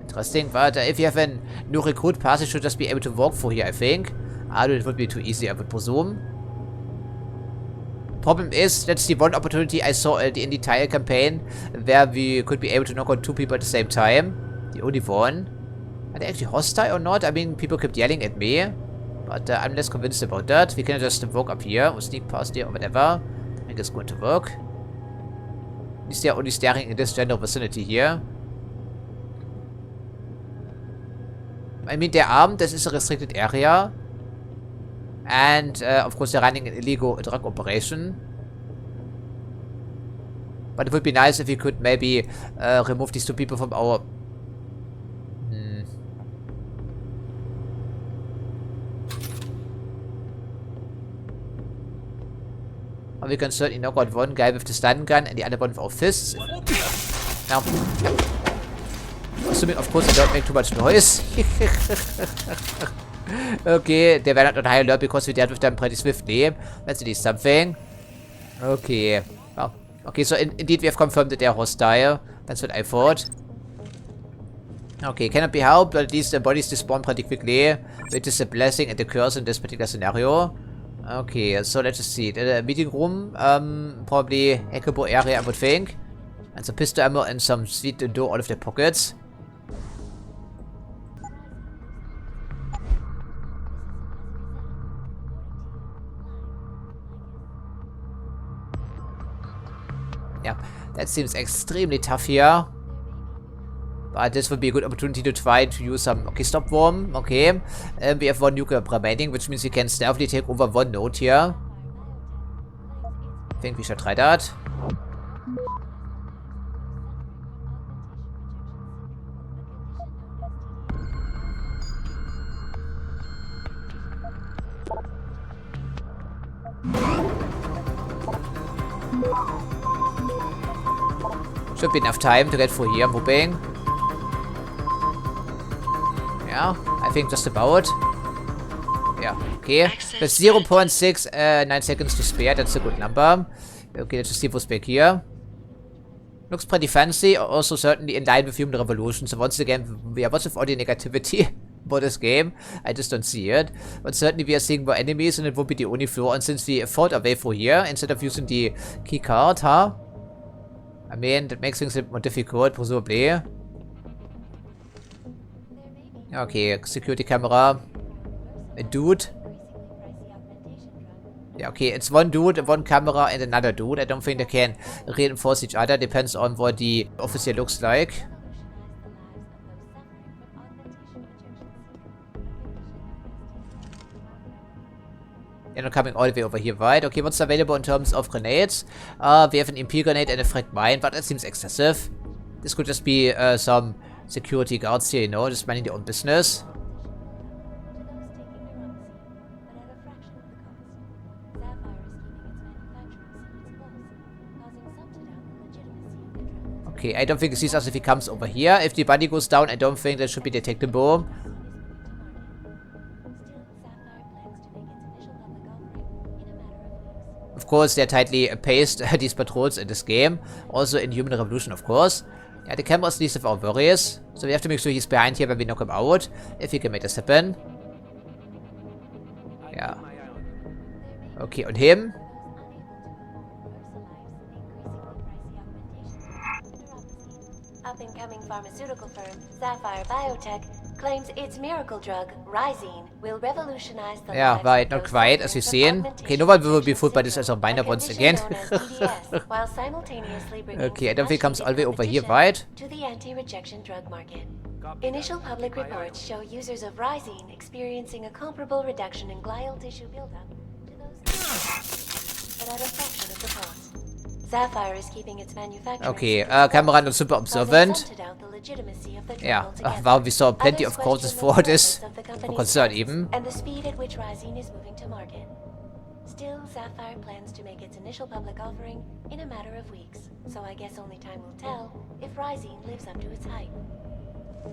Interesting, but if you have a new recruit pass, you should just be able to walk through here, I think. It would be too easy, I would presume. Problem is, that's the one opportunity I saw in the entire campaign where we could be able to knock out two people at the same time. The only one. Are they actually hostile or not? I mean, people kept yelling at me. But I'm less convinced about that. We can just walk up here or sneak past here or whatever. I think it's going to work. At least they're only staring in this general vicinity here. I mean, their arm, this is a restricted area. And, of course, they're running an illegal drug operation. But it would be nice if we could maybe remove these two people from our... But we can certainly knock out one guy with the stun gun and the other one with our fists. Now, assuming, of course, I don't make too much noise. Okay, they were not on high alert because we dealt with them pretty swiftly. That's at least something. Okay. Well, okay, so indeed we have confirmed that they are hostile. That's what I thought. Okay, cannot be helped, but at least the bodies despawn pretty quickly. Which is a blessing and a curse in this particular scenario. Okay, so let's just see. The meeting room, probably hackable area, I would think. And some pistol ammo and some sweet dough out of their pockets. Yeah, that seems extremely tough here. But this would be a good opportunity to try to use some... Okay, stop worm. Okay. We have one nuclear remaining, which means we can stealthily take over one node here. I think we should try that. Should be enough time to get through here, I'm hoping. Yeah, I think just about. Yeah, okay. With 0.69 seconds to spare, that's a good number. Okay, let's just see what's back here. Looks pretty fancy, also certainly in line with Human Revolution. So once again, we are what's with all the negativity about this game? I just don't see it. But certainly we are seeing more enemies and it will be the only floor. And since we fought our way through here, instead of using the key card, huh? I mean, that makes things a bit more difficult, presumably. Okay, security camera. A dude. Yeah, okay, it's one dude, one camera, and another dude. I don't think they can reinforce each other. Depends on what the officer looks like. They're not coming all the way over here, right? Okay, what's available in terms of grenades? We have an MP grenade and a frag mine, but that seems excessive. This could just be some security guards here, you know, just minding their own business. Okay, I don't think it sees us if he comes over here. If the body goes down, I don't think that should be detectable. Of course, they're tightly paced, these patrols in this game. Also in Human Revolution, of course. Yeah, the camera's least of our worries. So we have to make sure he's behind here when we knock him out. If we can make this happen. Yeah. Okay, on him. Up-and-coming pharmaceutical firm, Sapphire Biotech, claims its miracle drug, Rhizine, will revolutionize the Yeah, lives right, of not those quite, suffering as we've from seen. Okay, no one will be fooled by this as a minor once again. while simultaneously bringing Okay, I don't think it comes all the way over here, competition right? to the anti-rejection drug market. Initial public reports show users of Rhizine experiencing a comparable reduction in glial tissue buildup to those, but at a fraction of the cost. Sapphire is keeping its manufacturing. Okay, camera not super observant. Yeah, wow, we saw plenty of causes for this. For concern even. And the speed at which Rhizine is moving to market. Still, Sapphire plans to make its initial public offering in a matter of weeks. So I guess only time will tell if Rhizine lives up to its hype.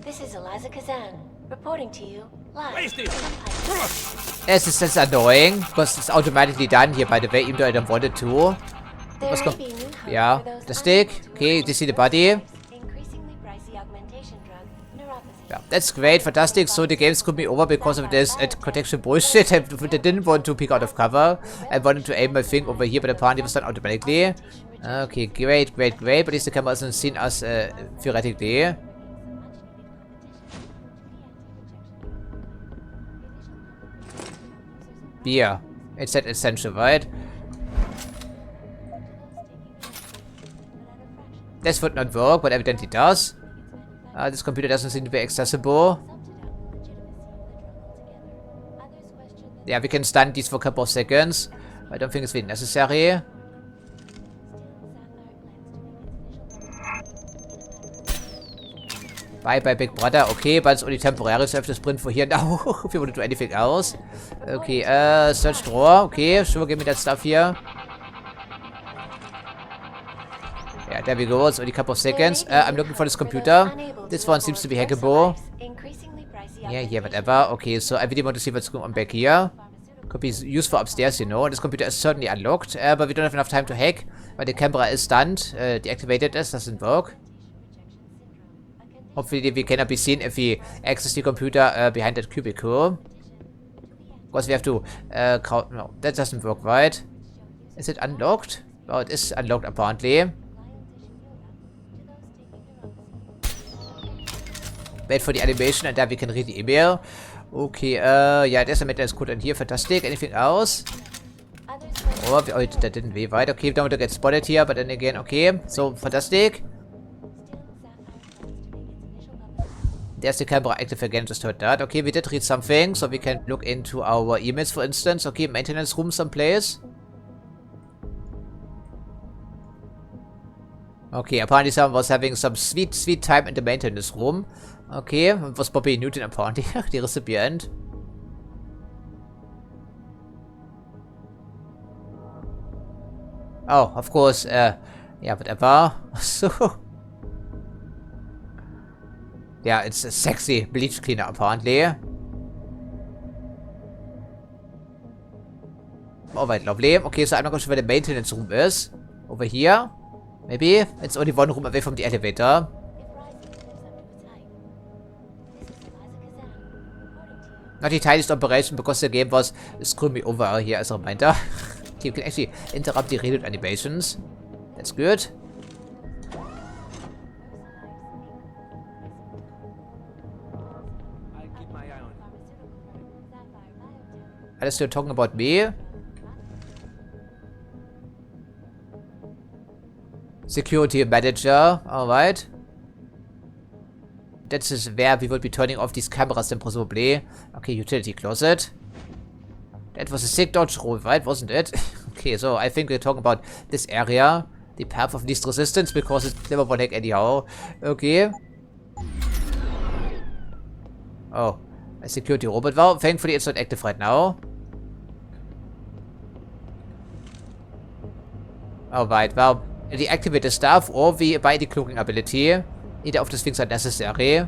This is Eliza Kazan, reporting to you live. It's annoying, because it's automatically done here, by the way, even though I don't want it to. What's going on? Yeah, the stick. Okay, you see the body. Yeah, that's great, fantastic. So the game screwed me over because of this contextual bullshit. I didn't want to pick out of cover. I wanted to aim my thing over here, but apparently it was done automatically. Okay, great. But at least the camera isn't seen us theoretically. Beer. It's that essential, right? This would not work, but evidently does. This computer doesn't seem to be accessible. Yeah, we can stun these for a couple of seconds. I don't think it's really necessary. Bye bye Big Brother. Okay, but it's only temporary, so I have to sprint for here now if you want to do anything else. Okay, search drawer. Okay, sure, give me that stuff here. Yeah, there we go. It's only a couple of seconds. I'm looking for this computer. This one seems to be hackable. Yeah, whatever. Okay, so I really want to see what's going on back here. Could be used for upstairs, you know. This computer is certainly unlocked, but we don't have enough time to hack. But the camera is stunned. Deactivated this, doesn't work. Hopefully we cannot be seen if we access the computer behind that cubicle. Of course we have to count. No, that doesn't work, right? Is it unlocked? Well, it is unlocked apparently. Wait for the animation and then we can read the email. Okay, yeah, there's a maintenance code in here. Fantastic. Anything else? Oh, that didn't we, right? Okay, don't want to get spotted here, but then again, okay. So, fantastic. There's the camera active again, just heard that. Okay, we did read something, so we can look into our emails, for instance. Okay, maintenance room someplace. Okay, apparently someone was having some sweet time in the maintenance room. Okay, it was Bobby Newton apparently, the recipient. Oh, of course, yeah, whatever. So... yeah, it's a sexy bleach cleaner apparently. Alright, lovely. Okay, so I'm not sure where the maintenance room is. Over here? Maybe? It's only one room away from the elevator. Not the tiniest operation because the game was screwing me over here as a reminder. You can actually interrupt the reload animations. That's good. Are they still talking about me? Security manager, alright. That is where we will be turning off these cameras then presumably. Okay, utility closet. That was a sick dodge roll, right? Wasn't it? Okay, so I think we're talking about this area. The path of least resistance because it's never one hack anyhow. Okay. Oh, a security robot. Well, thankfully it's not active right now. Alright, well, deactivate the stuff or we buy the cloaking ability. Either of these things are necessary.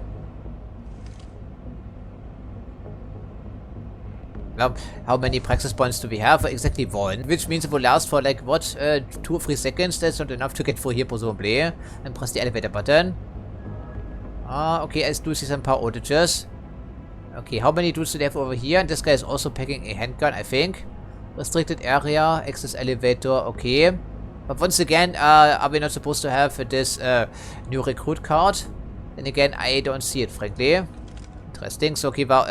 Well, how many praxis points do we have? Exactly 1. Which means it will last for like, what, 2 or 3 seconds. That's not enough to get through here presumably. And press the elevator button. Ah, okay, I do see some power outages. Okay, how many dudes do they have over here? And this guy is also packing a handgun, I think. Restricted area, access elevator, okay. But once again, are we not supposed to have this new recruit card? Then again, I don't see it, frankly. Interesting. So, okay, well,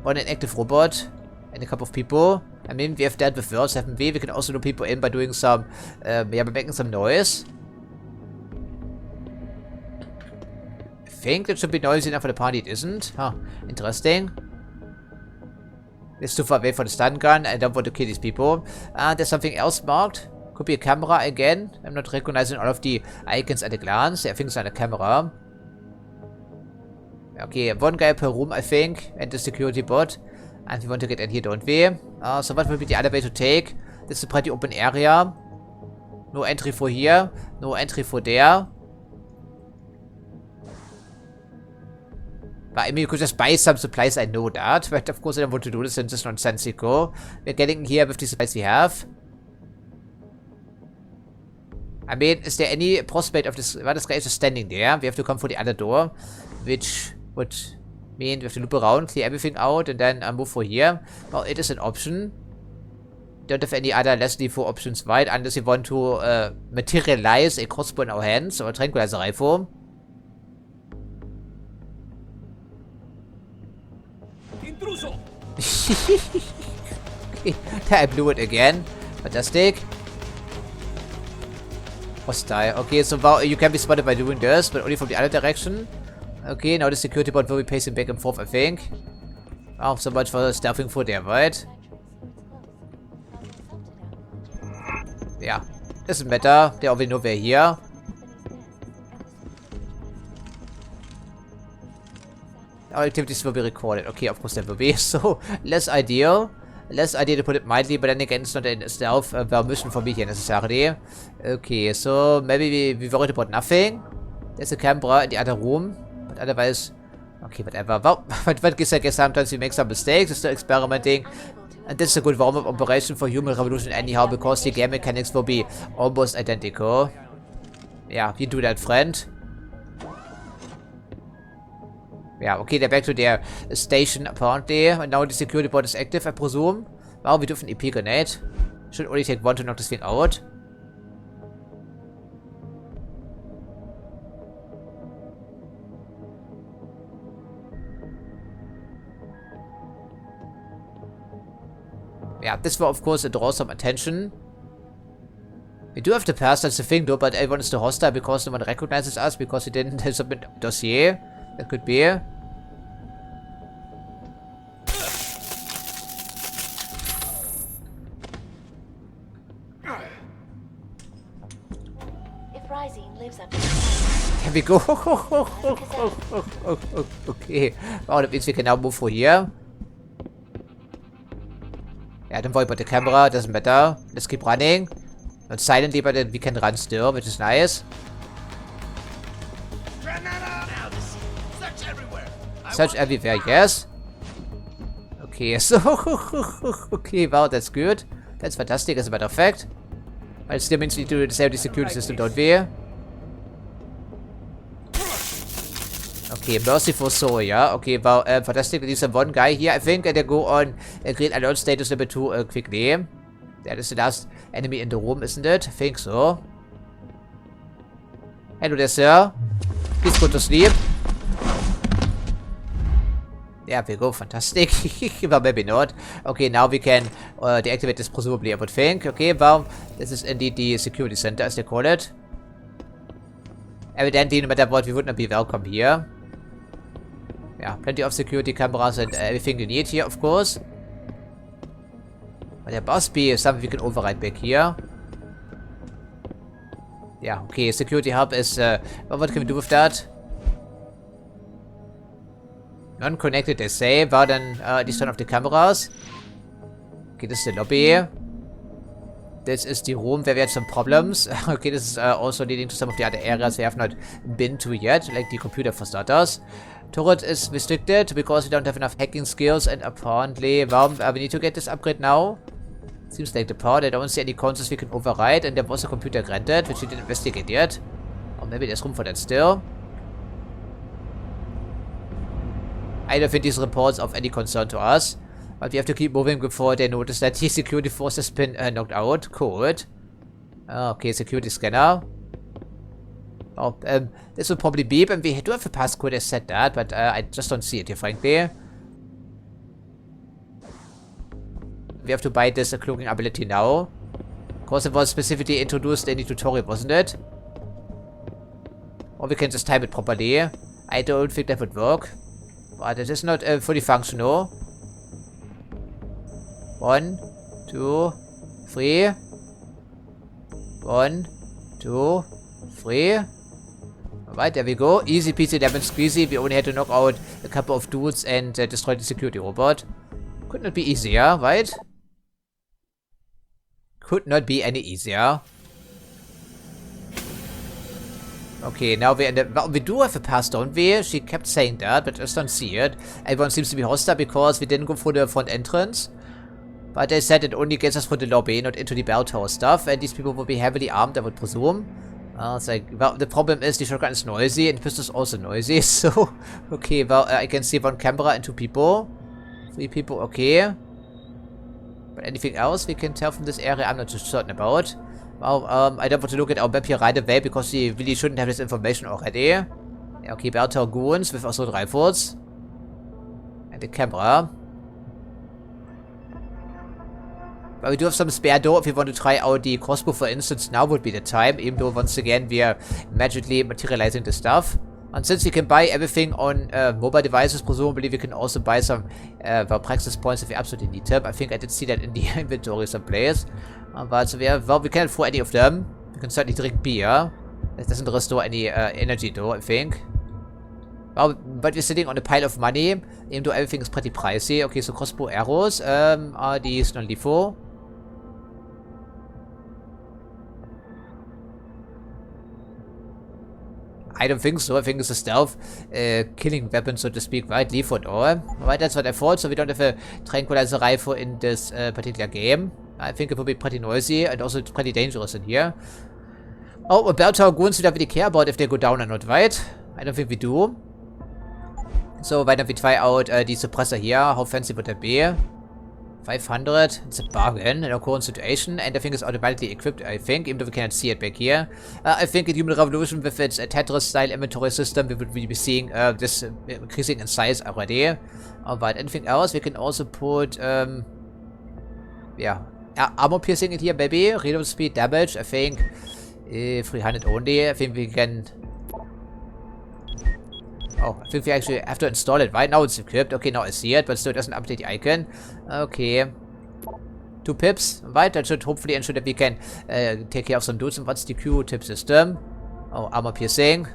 one inactive robot and a couple of people. I mean, we have that before, 7V. We can also do people in by doing some, yeah, by making some noise. I think that should be noisy enough for the party. It isn't. Huh, interesting. It's too far away for the stun gun. I don't want to kill these people. There's something else marked. Could be a camera again. I'm not recognizing all of the icons at a glance. I think it's not a camera. Okay, one guy per room, I think. And the security bot. And we want to get in here, don't we? So what will be the other way to take? This is a pretty open area. No entry for here. No entry for there. But I mean, you could just buy some supplies, I know that. But of course I don't want to do this, and it's nonsensical. We're getting here with the supplies we have. I mean, is there any prospect of this? Well, this guy is just standing there. We have to come for the other door. Which would mean we have to loop around, clear everything out, and then move for here. Well, it is an option. Don't have any other less lethal options, right? Unless you want to materialize a crossbow in our hands or a tranquilizer rifle. Okay, I blew it again. Fantastic. Hostile. Okay, so well, you can be spotted by doing this, but only from the other direction. Okay, now the security bot will be pacing back and forth, I think. Oh, so much for stealthing for there, right? Yeah, doesn't matter. They already know we're here. Our activities will be recorded. Okay, of course they will be. So, less ideal. Less ideal to put it mildly, but then again, it's not a stealth mission for me here necessarily. Okay, so maybe we worried about nothing. There's a camera in the other room, but otherwise, okay, whatever. Well, what I guess sometimes we make some mistakes, we're still experimenting. And this is a good warm-up operation for Human Revolution anyhow, because the game mechanics will be almost identical. Yeah, you do that, friend. Yeah, okay, they're back to their station apparently. And now the security board is active, I presume. Wow, we do have an EP grenade. Should only take one to knock this thing out. Yeah, this will of course draw some attention. We do have to pass, that's the thing though, but everyone is still hostile because no one recognizes us because we didn't submit a dossier. That could be. If Rising lives up to Here we go. Okay. Wow, that means we can now move through here. Yeah, don't worry about the camera, doesn't matter. Let's keep running. Not silently, but we can run still, which is nice. Search everywhere, yes. Okay, so... okay, wow, that's good. That's fantastic, as a matter of fact. But it still means we need to disable the security system, don't we? Okay, merciful soul, yeah. Okay, well, fantastic. There's one guy here, I think, and they go on green alert status number 2 quickly. That is the last enemy in the room, isn't it? I think so. Hello there, sir. Please go to sleep. There we go, fantastic. Well, maybe not. Okay, now we can deactivate this, presumably, I would think. Okay, well, this is indeed the security center, as they call it. Evidently, no matter what, we would not be welcome here. Yeah, plenty of security cameras and everything you need here, of course. But there must be something we can override back here. Yeah, okay, security hub is... well, what can we do with that? Non-connected, they say. Well, then, at least turn off the cameras. Okay, this is the lobby. This is the room where we had some problems. Okay, this is also leading to some of the other areas we have not been to yet, like the computer for starters. Turret is restricted because we don't have enough hacking skills, and apparently, well, we need to get this upgrade now. Seems like the part. I don't see any consoles we can override, and there was a computer granted, which we didn't investigate yet. Or maybe there's room for that still. I don't think these reports of any concern to us. But we have to keep moving before they notice that the security force has been knocked out. Cool. Okay, security scanner. Oh, this will probably beep, and we do have a passcode, I said that, but I just don't see it here, frankly. We have to buy this cloaking ability now. Of course, it was specifically introduced in the tutorial, wasn't it? Or we can just time it properly. I don't think that would work. But it is not fully functional. 1, 2, 3. 1, 2, 3. Alright, there we go. Easy peasy lemon squeezy. We only had to knock out a couple of dudes and destroy the security robot. Could not be easier, right? Could not be any easier. Okay, now we're in the... Well, we do have a pass, don't we? She kept saying that, but I just don't see it. Everyone seems to be hostile because we didn't go through the front entrance. But they said it only gets us through the lobby, not into the bell tower stuff. And these people will be heavily armed, I would presume. It's like, well, the problem is the shotgun is noisy and the pistol is also noisy. So, okay, well, I can see 1 camera and 2 people. 3 people, okay. But anything else we can tell from this area, I'm not too certain about. Well, I don't want to look at our map here right away because we really shouldn't have this information already. Yeah, okay, bell tower goons with assault rifles. And the camera. But we do have some spare though if we want to try out the crossbow, for instance. Now would be the time, even though once again we are magically materializing the stuff. And since you can buy everything on mobile devices, presumably we can also buy some praxis points if we absolutely need them. I think I did see that in the inventory someplace. But so we can't afford any of them. We can certainly drink beer. That doesn't restore any energy though, I think. Well, but we're sitting on a pile of money, even though everything is pretty pricey. Okay, so crossbow arrows are these non-lethal. I don't think so. I think it's a stealth killing weapon, so to speak, right? Lethal at all. Right, that's what I thought. So we don't have a tranquilizer rifle in this particular game. I think it will be pretty noisy and also pretty dangerous in here. Oh, bell tower goons, we don't really care about if they go down or not, right? I don't think we do. So why don't we try out the suppressor here? How fancy would that be? 500. It's a bargain in our current situation, and I think it's automatically equipped, I think, even though we cannot see it back here. I think in Human Revolution, with its Tetris-style inventory system, we would be seeing this increasing in size already. But anything else? We can also put, yeah, armor piercing in here, maybe. Reload speed, damage, I think 300 only. I think we can... Oh, I think we actually have to install it. Right now it's equipped. Okay, now I see it, but still it doesn't update the icon. Okay. 2 pips. Right, that should hopefully ensure that we can take care of some dudes. And what's the Q-tip system? Oh, armor piercing.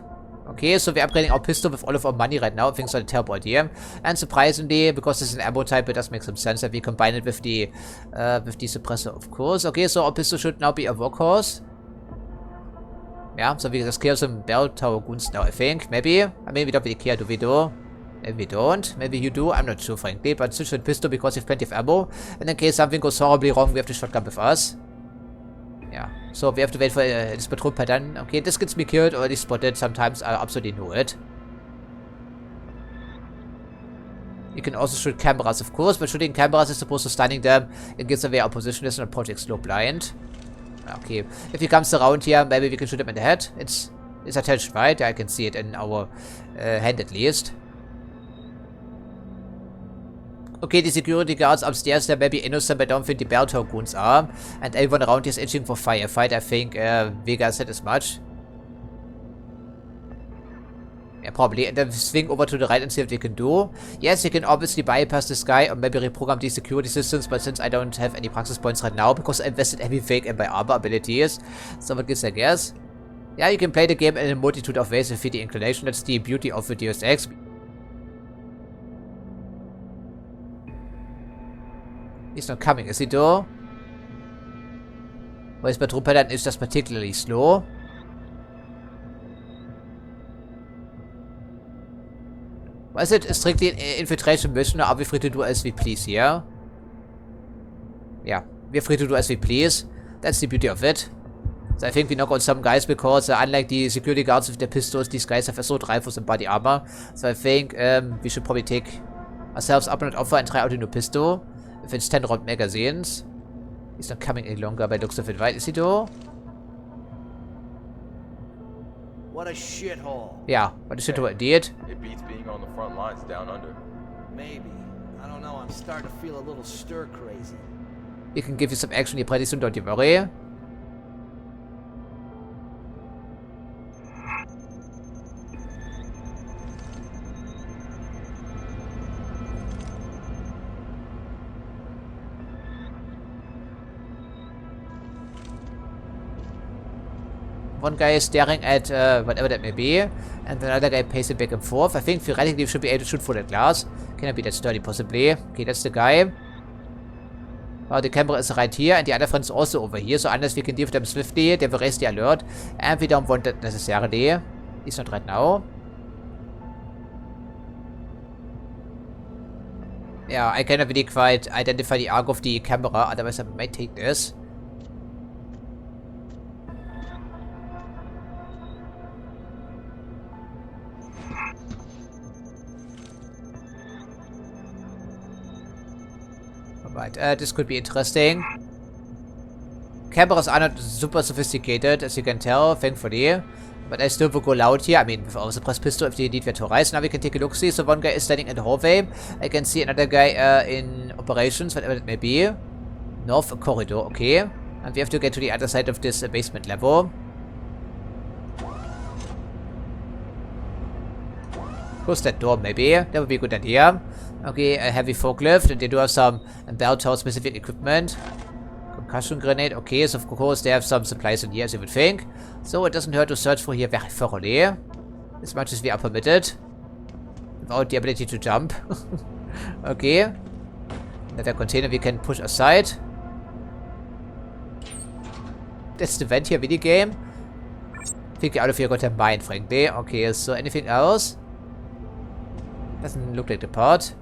Okay, so we're upgrading our pistol with all of our money right now. I think it's not a terrible idea. And surprisingly, because this is an ammo type, it does make some sense that we combine it with the suppressor, of course. Okay, so our pistol should now be a workhorse. Yeah, so we just kill some bell tower goons now, I think. Maybe. I mean, we don't really care, do we do? Maybe we don't. Maybe you do. I'm not sure, frankly. But switch to the pistol because we have plenty of ammo. And in case something goes horribly wrong, we have the shotgun with us. Yeah. So we have to wait for this patrol pattern. Okay, this gets me killed or at least spotted. Sometimes I absolutely know it. You can also shoot cameras, of course. But shooting cameras is supposed to stunning them. It gives away our position. It's not Project Slow Blind. Okay, if he comes around here, maybe we can shoot him in the head. It's attached, right? I can see it in our hand at least. Okay, the security guards upstairs, they're maybe innocent, but I don't think the bell tower goons are. And everyone around here is itching for firefight. I think Vega said as much. Yeah, probably. And then swing over to the right and see what we can do. Yes, you can obviously bypass this guy or maybe reprogram these security systems, but since I don't have any praxis points right now, because I invested everything in my armor abilities, so what gives I guess? Yeah, you can play the game in a multitude of ways with the inclination. That's the beauty of the Deus Ex. He's not coming, is he though? Well, his patrol pattern is just particularly slow. Was it strictly an infiltration mission, or are we free to do as we please here? Yeah, we're free to do as we please. That's the beauty of it. So I think we knock out some guys because unlike the security guards with their pistols, these guys have assault rifles and body armor. So I think we should probably take ourselves up on an offer and try out a new pistol. With its 10 round magazines. He's not coming any longer by looks of it, right? Is he though? What a shithole. Yeah, what a shithole indeed. It beats being on the front lines down under. Maybe. I don't know, I'm starting to feel a little stir crazy. We can give you some action here pretty soon, don't you worry. One guy is staring at whatever that may be, and another guy pacing back and forth. I think theoretically we should be able to shoot through that glass. Can it be that sturdy, possibly? Okay, that's the guy. Oh, the camera is right here, and the other friend's also over here, so unless we can deal with them swiftly, they will raise the alert, and we don't want that necessarily. He's not right now. Yeah, I cannot really quite identify the arc of the camera, otherwise I might take this. Right, this could be interesting. Cameras are not super sophisticated, as you can tell, thankfully. But I still will go loud here. I mean, with our suppressed pistol, if the need were to rise. Now we can take a look-see. So one guy is standing in the hallway. I can see another guy in operations, whatever it may be. North corridor, okay. And we have to get to the other side of this basement level. Close that door, maybe. That would be a good idea. Okay, a heavy forklift, and they do have some bell tower specific equipment. Concussion grenade. Okay, so of course they have some supplies in here, as you would think. So it doesn't hurt to search for here very thoroughly, as much as we are permitted, without the ability to jump. Okay. Another container we can push aside. That's the vent here, video game. I think out of here got their mind, frankly. Okay, so anything else? Doesn't look like the part.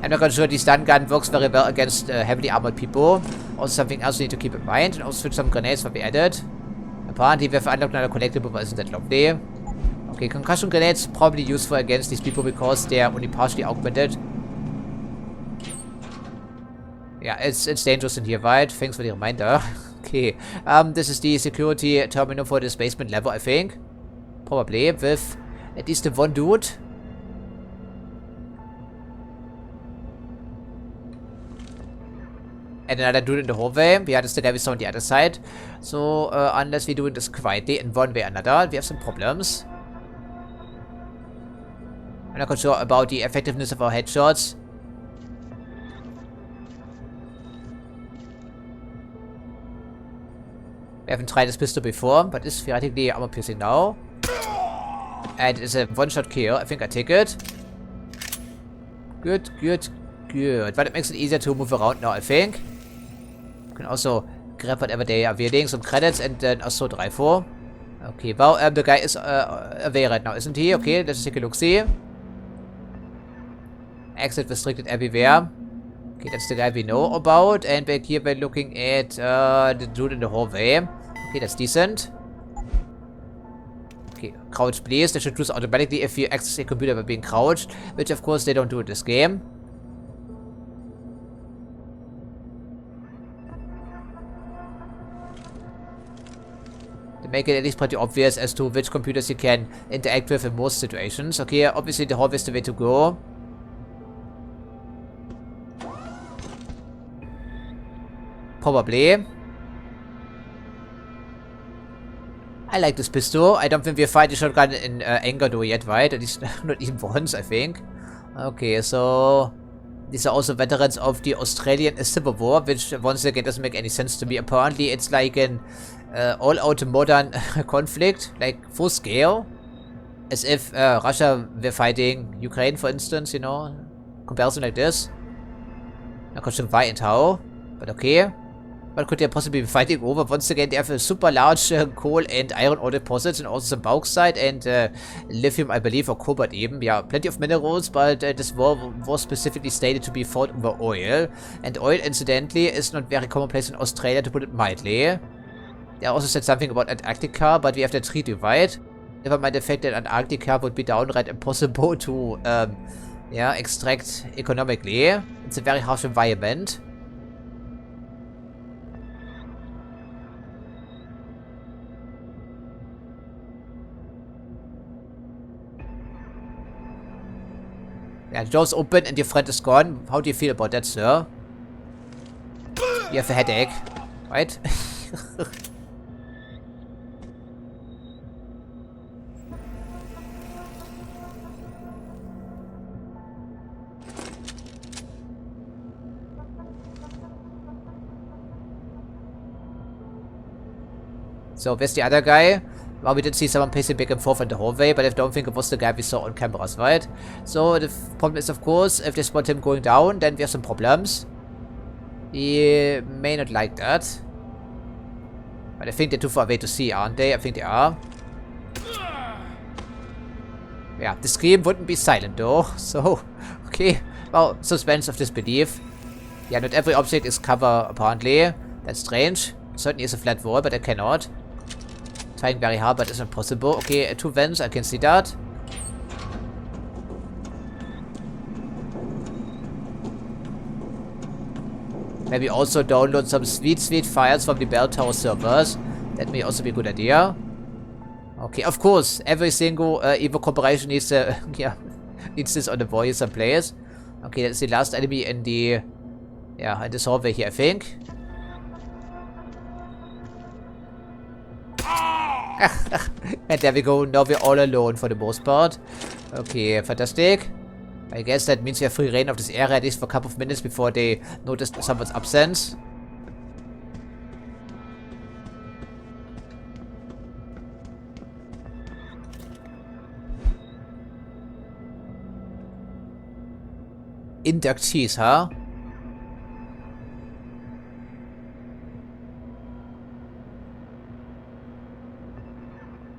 I'm not quite sure the stun gun works very well against heavily armored people. Also something else we need to keep in mind. And also switch some grenades that we added. Apparently we have unlocked another collectible, but isn't that lovely? Okay, concussion grenades probably useful against these people because they are only partially augmented. Yeah, it's dangerous in here, right? Thanks for the reminder. Okay, this is the security terminal for this basement level, I think. Probably, with at least the one dude. And another dude in the hallway. Yeah, that's the guy we saw on the other side. So, unless we're doing this quietly in one way or another, we have some problems. I'm not quite sure about the effectiveness of our headshots. We haven't tried this pistol before, but it's theoretically armor piercing now. And it's a one-shot kill. I think I take it. Good, good, good. But it makes it easier to move around now, I think. You can also grab whatever they are wielding, some credits, and then also drive for. Okay, well, the guy is away right now, isn't he? Okay, let's take a look-see. Exit restricted everywhere. Okay, that's the guy we know about. And back here we're looking at the dude in the hallway. Okay, that's decent. Okay, crouch please. They should do so automatically if you access a computer by being crouched. Which of course they don't do in this game. They make it at least pretty obvious as to which computers you can interact with in most situations. Okay, obviously the hallway is the way to go. Probably. I like this pistol. I don't think we'll find the shotgun in anger though yet, right? At least not even once, I think. Okay, so these are also veterans of the Australian Civil War, which once again doesn't make any sense to me. Apparently it's like an all-out modern conflict, like full scale. As if Russia were fighting Ukraine, for instance, you know. Comparison like this. Not quite sure why and how, but okay. What could they possibly be fighting over? Once again, they have a super large coal and iron ore deposits and also some bauxite and lithium, I believe, or cobalt even. Yeah, plenty of minerals, but this war was specifically stated to be fought over oil. And oil, incidentally, is not very commonplace in Australia, to put it mildly. They also said something about Antarctica, but we have the treaty, right? Never mind the fact that Antarctica would be downright impossible to, yeah, extract economically. It's a very harsh environment. Yeah, the door's open and your friend is gone. How do you feel about that, sir? You have a headache, right? So, where's the other guy? Well, we did see someone pacing back and forth in the hallway, but I don't think it was the guy we saw on cameras, right? So, the problem is, of course, if they spot him going down, then we have some problems. He may not like that. But I think they're too far away to see, aren't they? I think they are. Yeah, the scream wouldn't be silent, though. So, okay. Well, suspense of disbelief. Yeah, not every object is cover, apparently. That's strange. Certainly is a flat wall, but I cannot. Trying very hard, but it's impossible. Okay, 2 vents, I can see that. Maybe also download some sweet files from the Bell Tower servers. That may also be a good idea. Okay, of course, every single evil corporation needs yeah, needs this on the wall someplace. Okay, that's the last enemy in the, yeah, in this hallway here, I think. And there we go. Now we're all alone for the most part. Okay, fantastic. I guess that means we have free reign of this area at least for a couple of minutes before they notice someone's absence. Inductees, huh?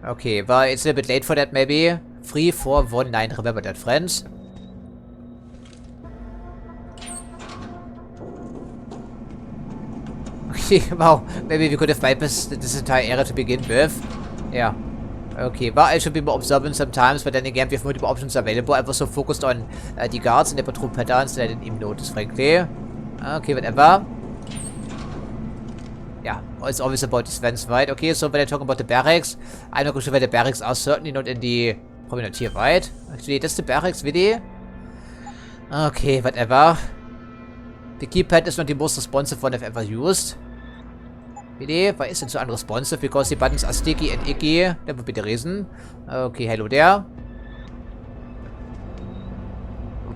Okay, well, it's a bit late for that, maybe. 3419, remember that, friends. Okay, wow, maybe we could have bypassed this entire area to begin with. Yeah. Okay, well, I should be more observant sometimes, but then again, we have multiple options available. I was so focused on the guards and the patrol patterns that I didn't even notice, frankly. Okay, whatever. Yeah, it's always about these vents, right? Okay, so when I talk about the barracks, I'm not sure where the barracks are. Certainly not in the... Probably not here, right? Actually, that's the barracks, really? Okay, whatever. The keypad is not the most responsive one I've ever used. Really? Why is it so unresponsive? Because the buttons are sticky and icky. That would be the reason. Okay, hello there.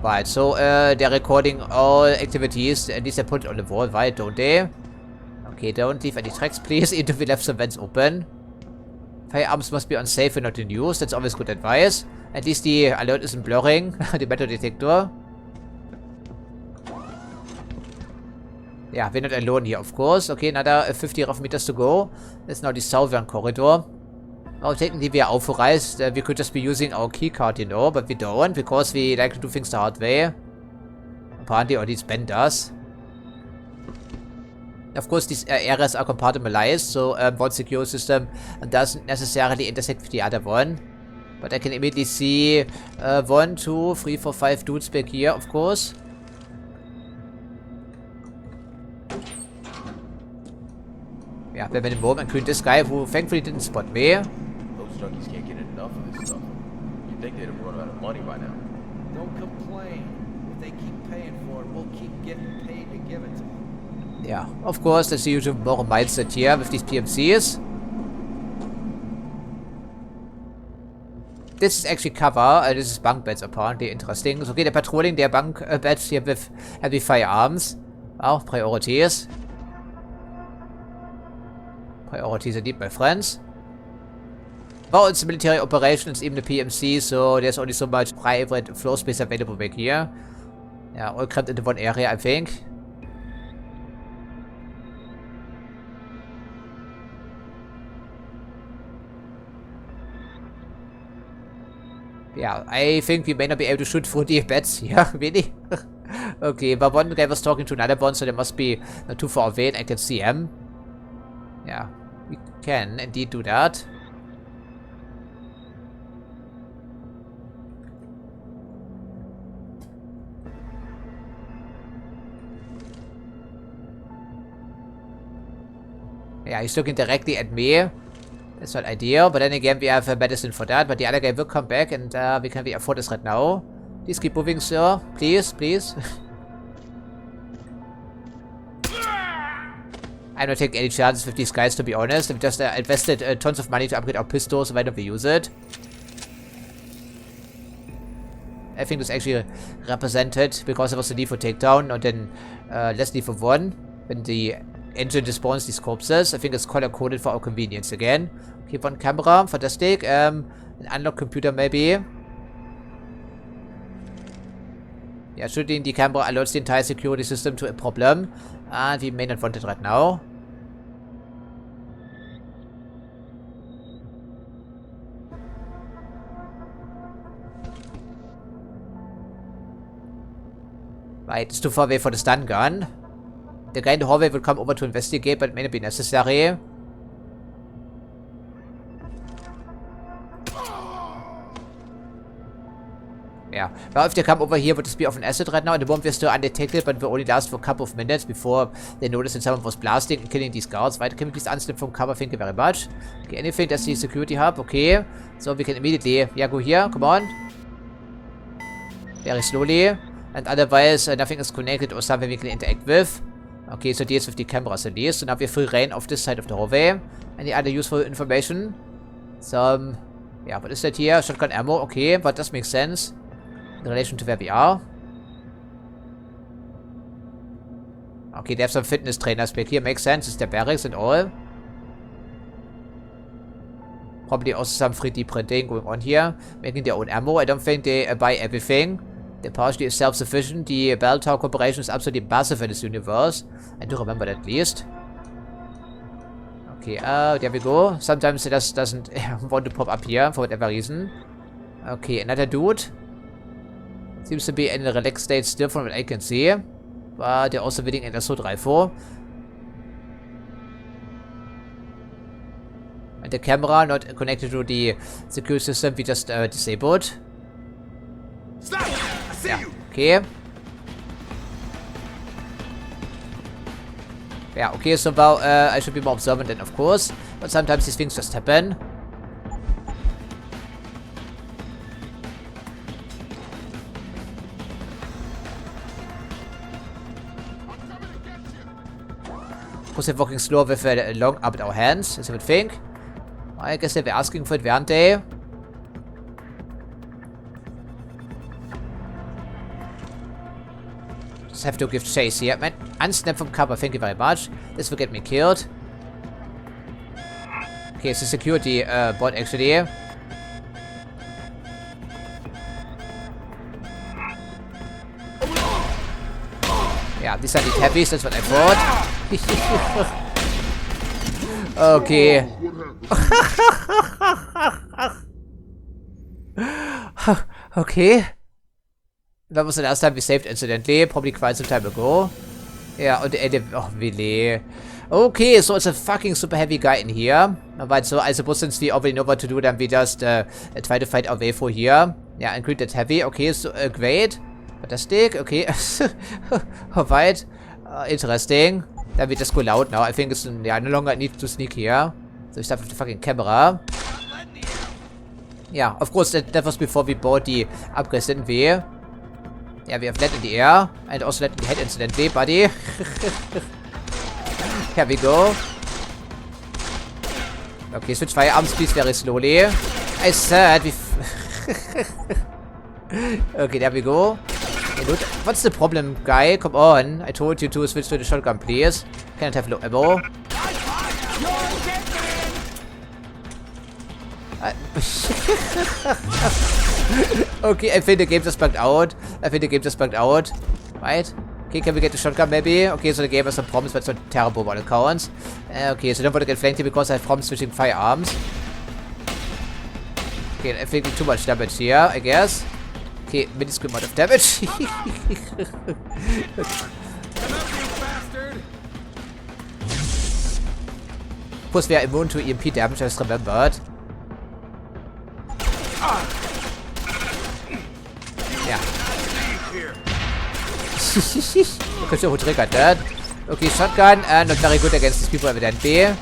Right, so they're recording all activities. At least they put it on the wall, right? Don't they? Okay, don't leave any tracks, please. Even if we left some vents open. Firearms must be unsafe and not in use. That's always good advice. At least the alert isn't blurring. The metal detector. Yeah, we're not alone here, of course. Okay, another 50 rough meters to go. That's now the southern corridor. Well, technically we are authorized. We could just be using our keycard, you know, but we don't because we like to do things the hard way. Apparently, or at least Ben does. Of course, these areas are compartmentalized, so one secure system doesn't necessarily intersect with the other one. But I can immediately see 1, 2, 3, 4, 5 dudes back here, of course. Yeah, wenn wir den Wurm and this guy who thankfully didn't spot me. Those junkies can't get enough of this stuff. You'd think they'd have run out of money by now. Don't complain. If they keep paying for it, we'll keep getting paid to give it to them. Yeah, of course, that's the usual moral mindset here with these PMCs. This is actually cover. This is bunk beds, apparently. Interesting. So, okay, they're patrolling their bunk beds here with heavy firearms. Wow, priorities. Priorities indeed, my friends. Well, it's a military operation, it's even a PMC, so there's only so much private floor space available back here. Yeah, all crammed into one area, I think. Yeah, I think we may not be able to shoot through the beds here, really. Okay, but one guy was talking to another one, so they must be not too far away and I can see him. Yeah, we can indeed do that. Yeah, he's looking directly at me. That's not ideal, but then again, we have medicine for that. But the other guy will come back, and we can afford this right now. Please keep moving, sir. Please, please. I'm not taking any chances with these guys, to be honest. I've just invested tons of money to upgrade our pistols, so why don't we use it? I think it's actually represented because there was a need for takedown, and then less need for one. When the engine despawns these corpses, I think it's color-coded for our convenience again. Okay, one camera, fantastic. An unlocked computer, maybe. Yeah, shooting the camera alerts the entire security system to a problem. And we may not want it right now. Right, it's too far away for the stun gun. The guy in the hallway will come over to investigate, but it may not be necessary. Yeah, well, if they come over here, would this be off an acid right now? And the bomb is still undetected, but will only last for a couple of minutes before they notice that someone was blasting and killing these guards. Right, can we please unslip from cover? Thank you very much. Okay, anything, that's the security hub. Okay, so we can immediately, yeah, go here, come on. Very slowly. And otherwise, nothing is connected or something we can interact with. Okay, so deals with the cameras at least. So now we have free reign of this side of the hallway. Any other useful information? Some... Yeah, what is that here? Shotgun ammo. Okay, but that makes sense. In relation to where we are. Okay, they have some fitness trainers back here. Makes sense. It's the barracks and all. Probably also some 3D printing going on here. Making their own ammo. I don't think they buy everything. They're partially self-sufficient. The Bell Tower Corporation is absolutely massive in this universe. I do remember that at least. Okay, there we go. Sometimes it just doesn't want to pop up here for whatever reason. Okay, another dude. Seems to be in a relaxed state still from what I can see. But they're also waiting in assault rifle. And the camera not connected to the security system we just disabled. Stop! I see you! Okay. Yeah, okay, so well, I should be more observant then, of course. But sometimes these things just happen. Of course, they're walking slow with a long up at our hands, as you would think. I guess they were asking for it, weren't they? Just have to give chase here. Man, unsnap from cover, thank you very much. This will get me killed. Okay, it's a security bot actually. Yeah, these are the heavies, that's what I thought. Okay. Okay. That was the last time we saved incidentally, probably quite some time ago. Yeah, und oh, really. Okay, so it's a fucking super heavy guy in here. But so I suppose since we already know what to do, then we just try to fight our way through here. Yeah, include that heavy. Okay, so great. Fantastic. Okay. Alright. Interesting. Then we just go loud now. I think it's yeah, no longer need to sneak here. So we start with the fucking camera. Yeah, of course that was before we bought the upgrades, didn't we? Yeah, we have that in the air. And also that in the head incidentally, buddy. Here we go. Okay, switch firearms please very slowly. I said we... Okay, there we go. Hey, dude, what's the problem, guy? Come on. I told you to switch to the shotgun, please. Cannot have low ammo. Okay, I think the game just bugged out. Right? Okay, can we get the shotgun maybe? Okay, so the game has some problems, but it's not terrible what it counts. Okay, so don't want to get flanked here because I have problems switching firearms. Okay, I think too much damage here, I guess. Okay, minuscule amount of damage. Of course, we are immune to EMP damage, I just remembered. Yeah. Okay, so who triggered that? Okay, shotgun, not very good against these people evidently.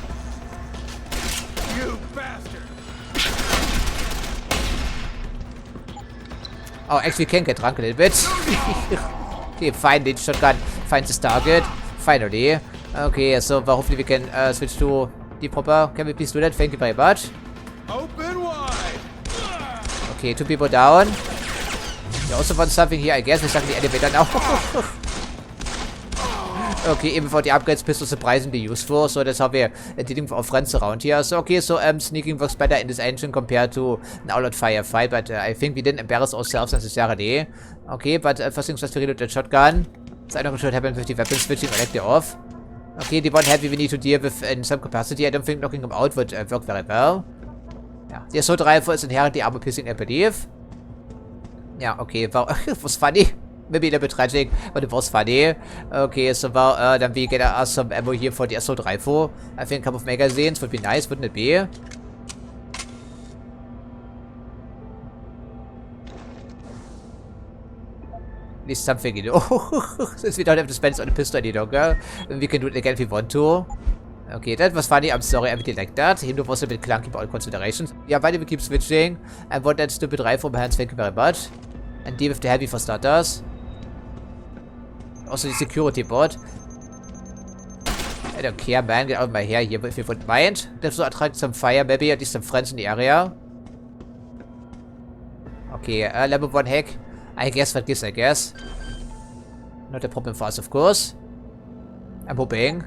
Oh, actually can get drunk a little bit. Okay, finally, shotgun finds his target. Finally. Okay, so hopefully we can switch to the proper. Can we please do that? Thank you very much. Open wide. Okay, 2 people down. We also want something here, I guess. We're stuck in the elevator now. Okay, even for the upgrades, pistols surprisingly useful. So that's how we're dealing with our friends around here. So okay, so sneaking works better in this engine compared to an all-out firefight. But I think we didn't embarrass ourselves necessarily. Okay, but first things first, to reload the shotgun. So I'm not sure what happens with the weapon switching directly off. Okay, the one heavy we need to deal with in some capacity. I don't think knocking him out would work very well. Yeah, the assault rifle is inherently armor piercing, I believe. Yeah, okay, well, it was funny. Maybe a little bit tragic, but it was funny. Okay, so well, then we get us some ammo here for the assault rifle. I think a couple of magazines would be nice, wouldn't it be? At least something, you know. Since we don't have to spend it on a pistol any longer, we can do it again if we want to. Okay, that was funny. I'm sorry, I really like that. Hindu was a bit clunky about considerations. Yeah, why do we keep switching? I want that stupid rifle in my hands, thank you very much. And deal with the heavy for starters. Also the security bot. I don't care, man. Get out of my hair here if you wouldn't mind. Let's attract some fire, maybe, at least some friends in the area. Okay, level 1 hack. I guess what gives, I guess. Not a problem for us, of course. I'm hoping.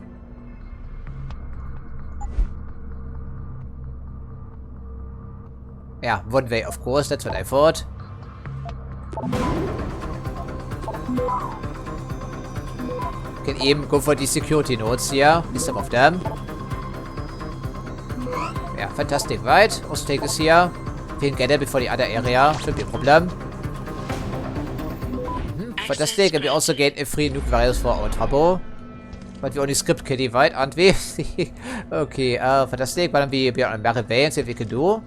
Yeah, one way, of course. That's what I thought. Can even go for the security nodes here. At least some of them. Yeah, fantastic, right? Also take this here. If we can get it before the other area, shouldn't be a problem. Fantastic, and we also get a free nuke virus for our trouble. But we only script kitty, right, aren't we? Okay, fantastic. Why don't we be on a merry way and see what we can do?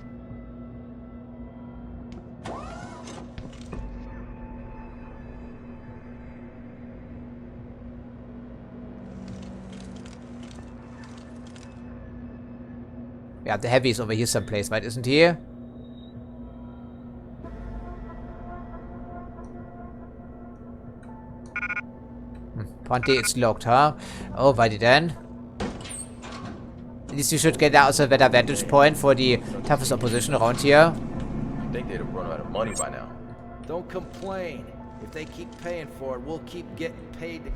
Yeah, the heavy is over here someplace, right? Isn't he? Ponte, it's locked, huh? Alrighty then. At least we should get out of a better vantage point for the toughest opposition around here. You'd think they'd have run out of money by now. Don't complain. If they keep paying for it, we'll keep getting paid.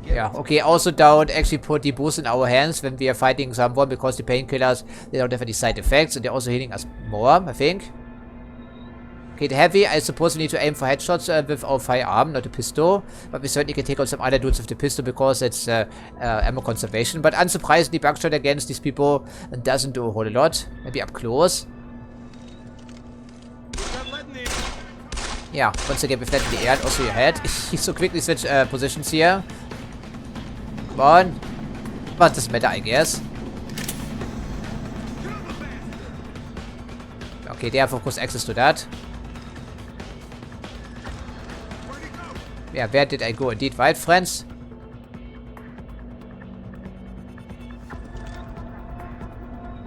Yeah, okay, also don't actually put the boost in our hands when we are fighting someone, because the painkillers, they don't have any side effects, and they're also hitting us more, I think. Okay, the heavy, I suppose we need to aim for headshots with our firearm, not a pistol, but we certainly can take out some other dudes with the pistol because it's ammo conservation. But unsurprisingly, buckshot against these people doesn't do a whole lot, maybe up close. Yeah, once again, with that in the air and also your head. So quickly switch positions here. Come on. But doesn't matter, I guess. Okay, they have of course access to that. Yeah, where did I go? Indeed, right, friends?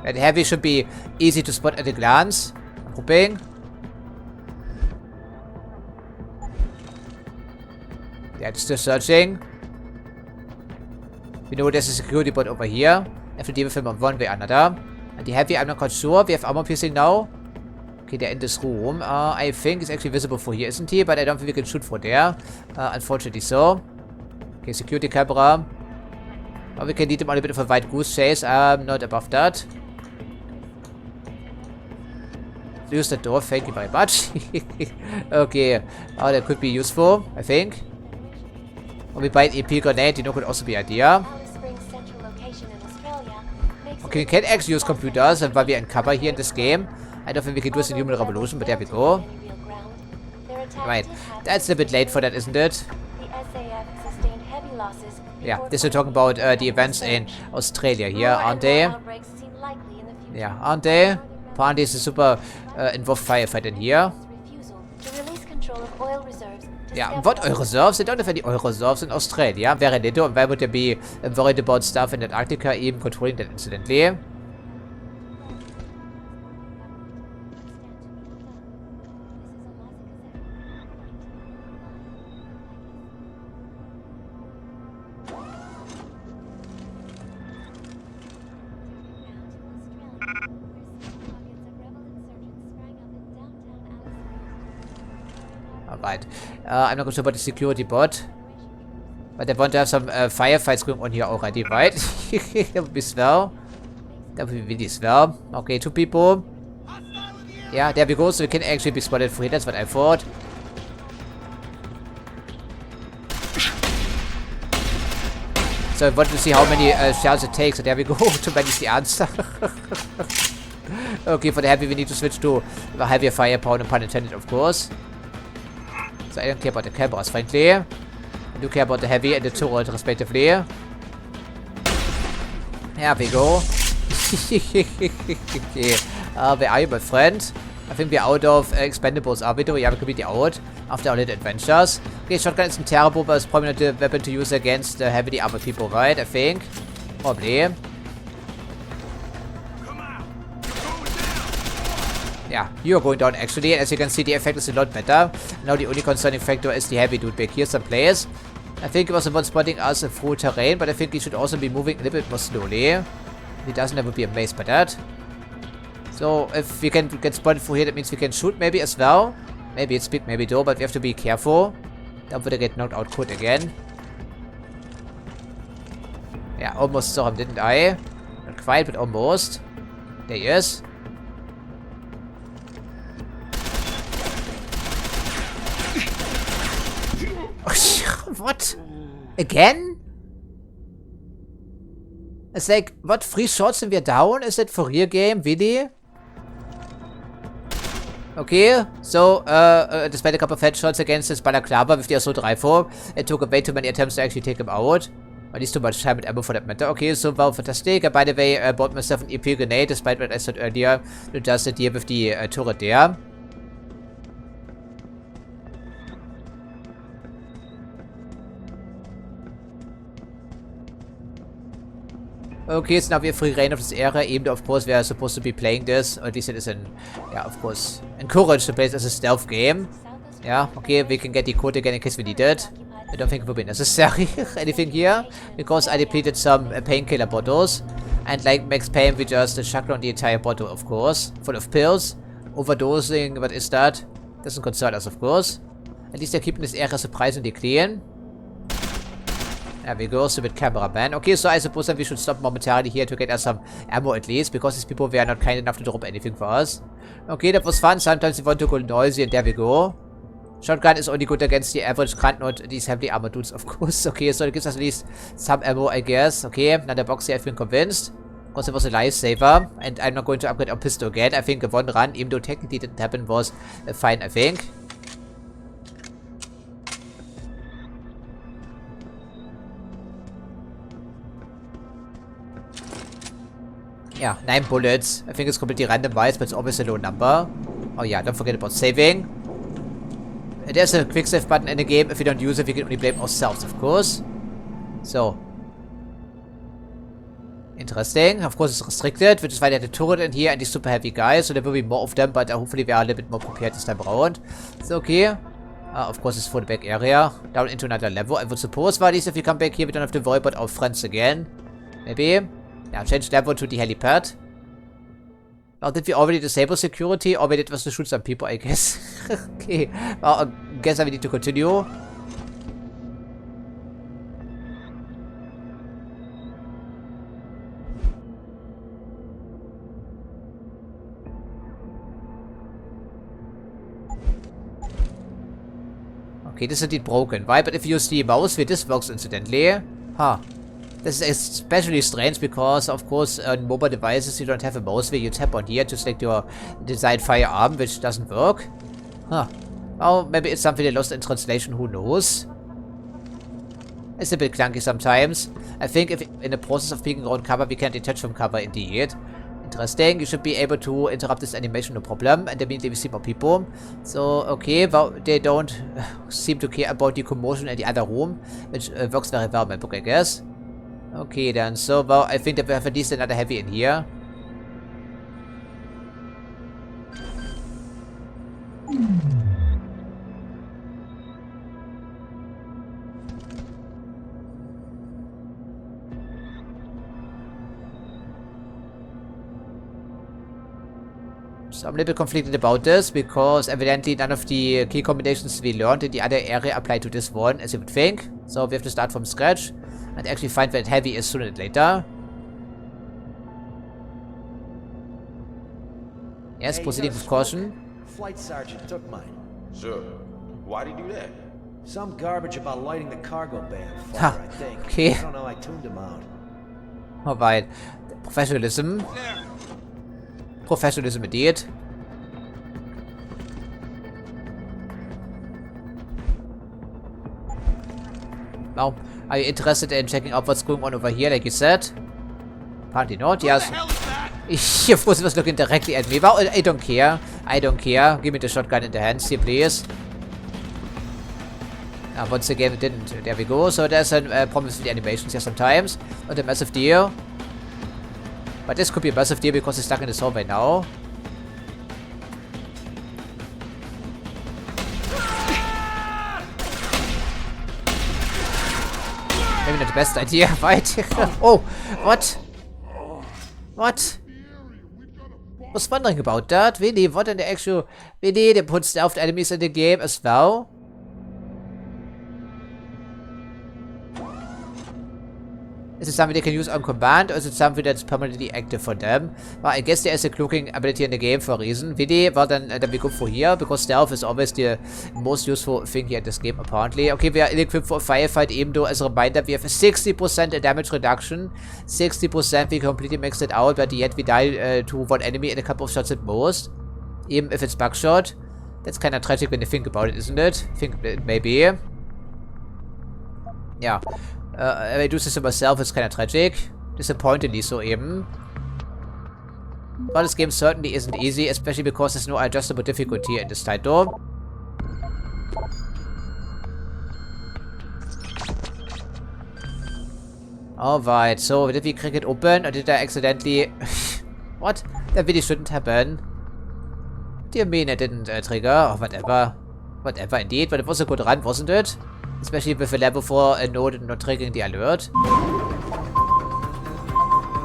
Yeah, the heavy should be easy to spot at a glance. I'm hoping. Yeah, it's still searching. We know there's a security bot over here. I have to deal with him on one way or another. And the heavy, I'm not quite sure. We have armor piercing now. Okay, they're in this room. I think it's actually visible for here, isn't he? But I don't think we can shoot for there. Unfortunately so. Okay, security camera. Oh, we can lead them on a bit of a white goose chase. Not above that. Use the door, thank you very much. Okay, that could be useful, I think. Or we buy an EP grenade, you know, could also be an idea. Okay, we can actually use computers while we are in cover here in this game. I don't think we can do this in Human Revolution, but there we go. Right, that's a bit late for that, isn't it? Yeah, this is talking about the events in Australia here, aren't they? Yeah, aren't they? Apparently it's a super involved firefight in here. Yeah, what oil reserves? They don't have any oil reserves in Australia. Very little. And why would they be worried about stuff in Antarctica, even controlling that incidentally? Alright. I'm not sure about the security bot. But I want to have some firefights going on here already, right? That would be swell. That would be really swell. Okay, 2 people. Yeah, there we go. So we can actually be spotted free. That's what I thought. So I want to see how many shells it takes. So there we go. Too many is the answer. Okay, for the heavy we need to switch to a heavier firepower, no pun intended, of course. So I don't care about the cameras, frankly. I do care about the heavy and the turret, respectively. There we go. Okay. Where are you, my friend? I think we're out of expendables, are we? Yeah, we're completely out after our little adventures. Okay, shotgun isn't terrible, but it's probably not the weapon to use against heavily armored people, right? I think. Probably. Yeah, you're going down actually. As you can see, the effect is a lot better. Now the only concerning factor is the heavy dude back here someplace. I think it was about spotting us through terrain, but I think he should also be moving a little bit more slowly. If he doesn't, I would be amazed by that. So, if we can get spotted through here, that means we can shoot maybe as well. Maybe it's big, maybe no, but we have to be careful. Don't want to get knocked out quick again. Yeah, almost saw him, didn't I? Not quite, but almost. There he is. What? Again? It's like, what? 3 shots and we're down? Is that for real game? Really? Okay, so, despite a couple of headshots against this Balaclava with the Assault Rifle, it took way too many attempts to actually take him out. At least too much time and ammo for that matter. Okay, so well, fantastic. By the way, I bought myself an EP grenade, despite what I said earlier, to just deal with the turret there. Okay, so now we have free reign of this area, even though, of course, we are supposed to be playing this, or at least it is of course, encouraged to play this as a stealth game. Yeah, okay, we can get the code again in case we need it. I don't think it will be necessary, anything here, because I depleted some painkiller bottles, and like Max Payne, we just chucked on the entire bottle, of course, full of pills. Overdosing, what is that? Doesn't concern us, of course. At least they're keeping this area surprisingly clean. There we go, stupid cameraman. Okay, so I suppose that we should stop momentarily here to get us some ammo at least, because these people were not kind enough to drop anything for us. Okay, that was fun. Sometimes we want to go noisy, and there we go. Shotgun is only good against the average grunt, not these heavily armored dudes, of course. Okay, so it gives us at least some ammo, I guess. Okay, another box here, I've been convinced. Because it was a lifesaver, and I'm not going to upgrade our pistol again. I think a one run, even though technically it didn't happen, was fine, I think. Yeah, 9 bullets. I think it's completely randomized, but it's always a low number. Oh yeah, don't forget about saving. There's a quick save button in the game. If we don't use it, we can only blame ourselves, of course. So. Interesting. Of course, it's restricted, which is why they had a turret in here and these super heavy guys. So there will be more of them, but hopefully we are a little bit more prepared this time around. It's okay. Of course, it's for the back area. Down into another level, I would suppose. But at least if we come back here, we don't have to worry about our friends again. Maybe. Yeah, change level to the helipad. Well, did we already disable security? Or we did was to shoot some people, I guess. Okay. Well, I guess I need to continue. Okay, this is indeed broken. Why? But if you use the mouse, this works incidentally. Huh. This is especially strange because, of course, on mobile devices you don't have a mouse where you tap on here to select your desired firearm, which doesn't work. Huh. Well, maybe it's something they lost in translation, who knows? It's a bit clunky sometimes. I think if in the process of peeking around cover, we can detach from cover indeed. Interesting. You should be able to interrupt this animation, no problem. And immediately we see more people. So, okay, well, they don't seem to care about the commotion in the other room, which works very well in my book, I guess. Okay, then. So, well, I think that we have at least another heavy in here. So I'm a little bit conflicted about this, because evidently none of the key combinations we learned in the other area apply to this one, as you would think. So we have to start from scratch and actually find where heavy is sooner than later. Yes, Hey, proceeding with caution. Flight sergeant took mine. Sure. Why'd he do that? Some garbage about lighting the cargo bay on fire, Ha, I think. okay. I don't know, I tuned him out. Alright. Professionalism. Professionalism indeed. Now, are you interested in checking out what's going on over here, like you said? Apparently not, yes. Of course, he was looking directly at me. Well, I don't care. I don't care. Give me the shotgun in the hands here, please. Once again, it didn't. There we go. So there's a problem with the animations here sometimes. Not a massive deal. But this could be a massive deal because he's stuck in the hallway now. not the best idea, right? Oh, what? What? Was wondering about that. Really, what in the actual... Really, they put stealth enemies in the game as well? Is it something they can use on command, or is it something that's permanently active for them? Well, I guess there is a cloaking ability in the game for a reason. Really, well then we go for here, because stealth is always the most useful thing here in this game, apparently. Okay, we are ill-equipped for a firefight, even though, as a reminder, we have a 60% damage reduction. 60%, we completely maxed it out, but yet we die to one enemy in a couple of shots at most. Even if it's buckshot. That's kind of tragic when you think about it, isn't it? I think it may be. Yeah. I do this to myself, it's kind of tragic. Disappointingly so even. But this game certainly isn't easy, especially because there's no adjustable difficulty in this title. Alright, so did we crack it open, or did I accidentally... What? That really shouldn't happen. What do you mean it didn't trigger? Or whatever. Whatever indeed, but it was a good run, wasn't it? Especially with a level 4 node not triggering the alert.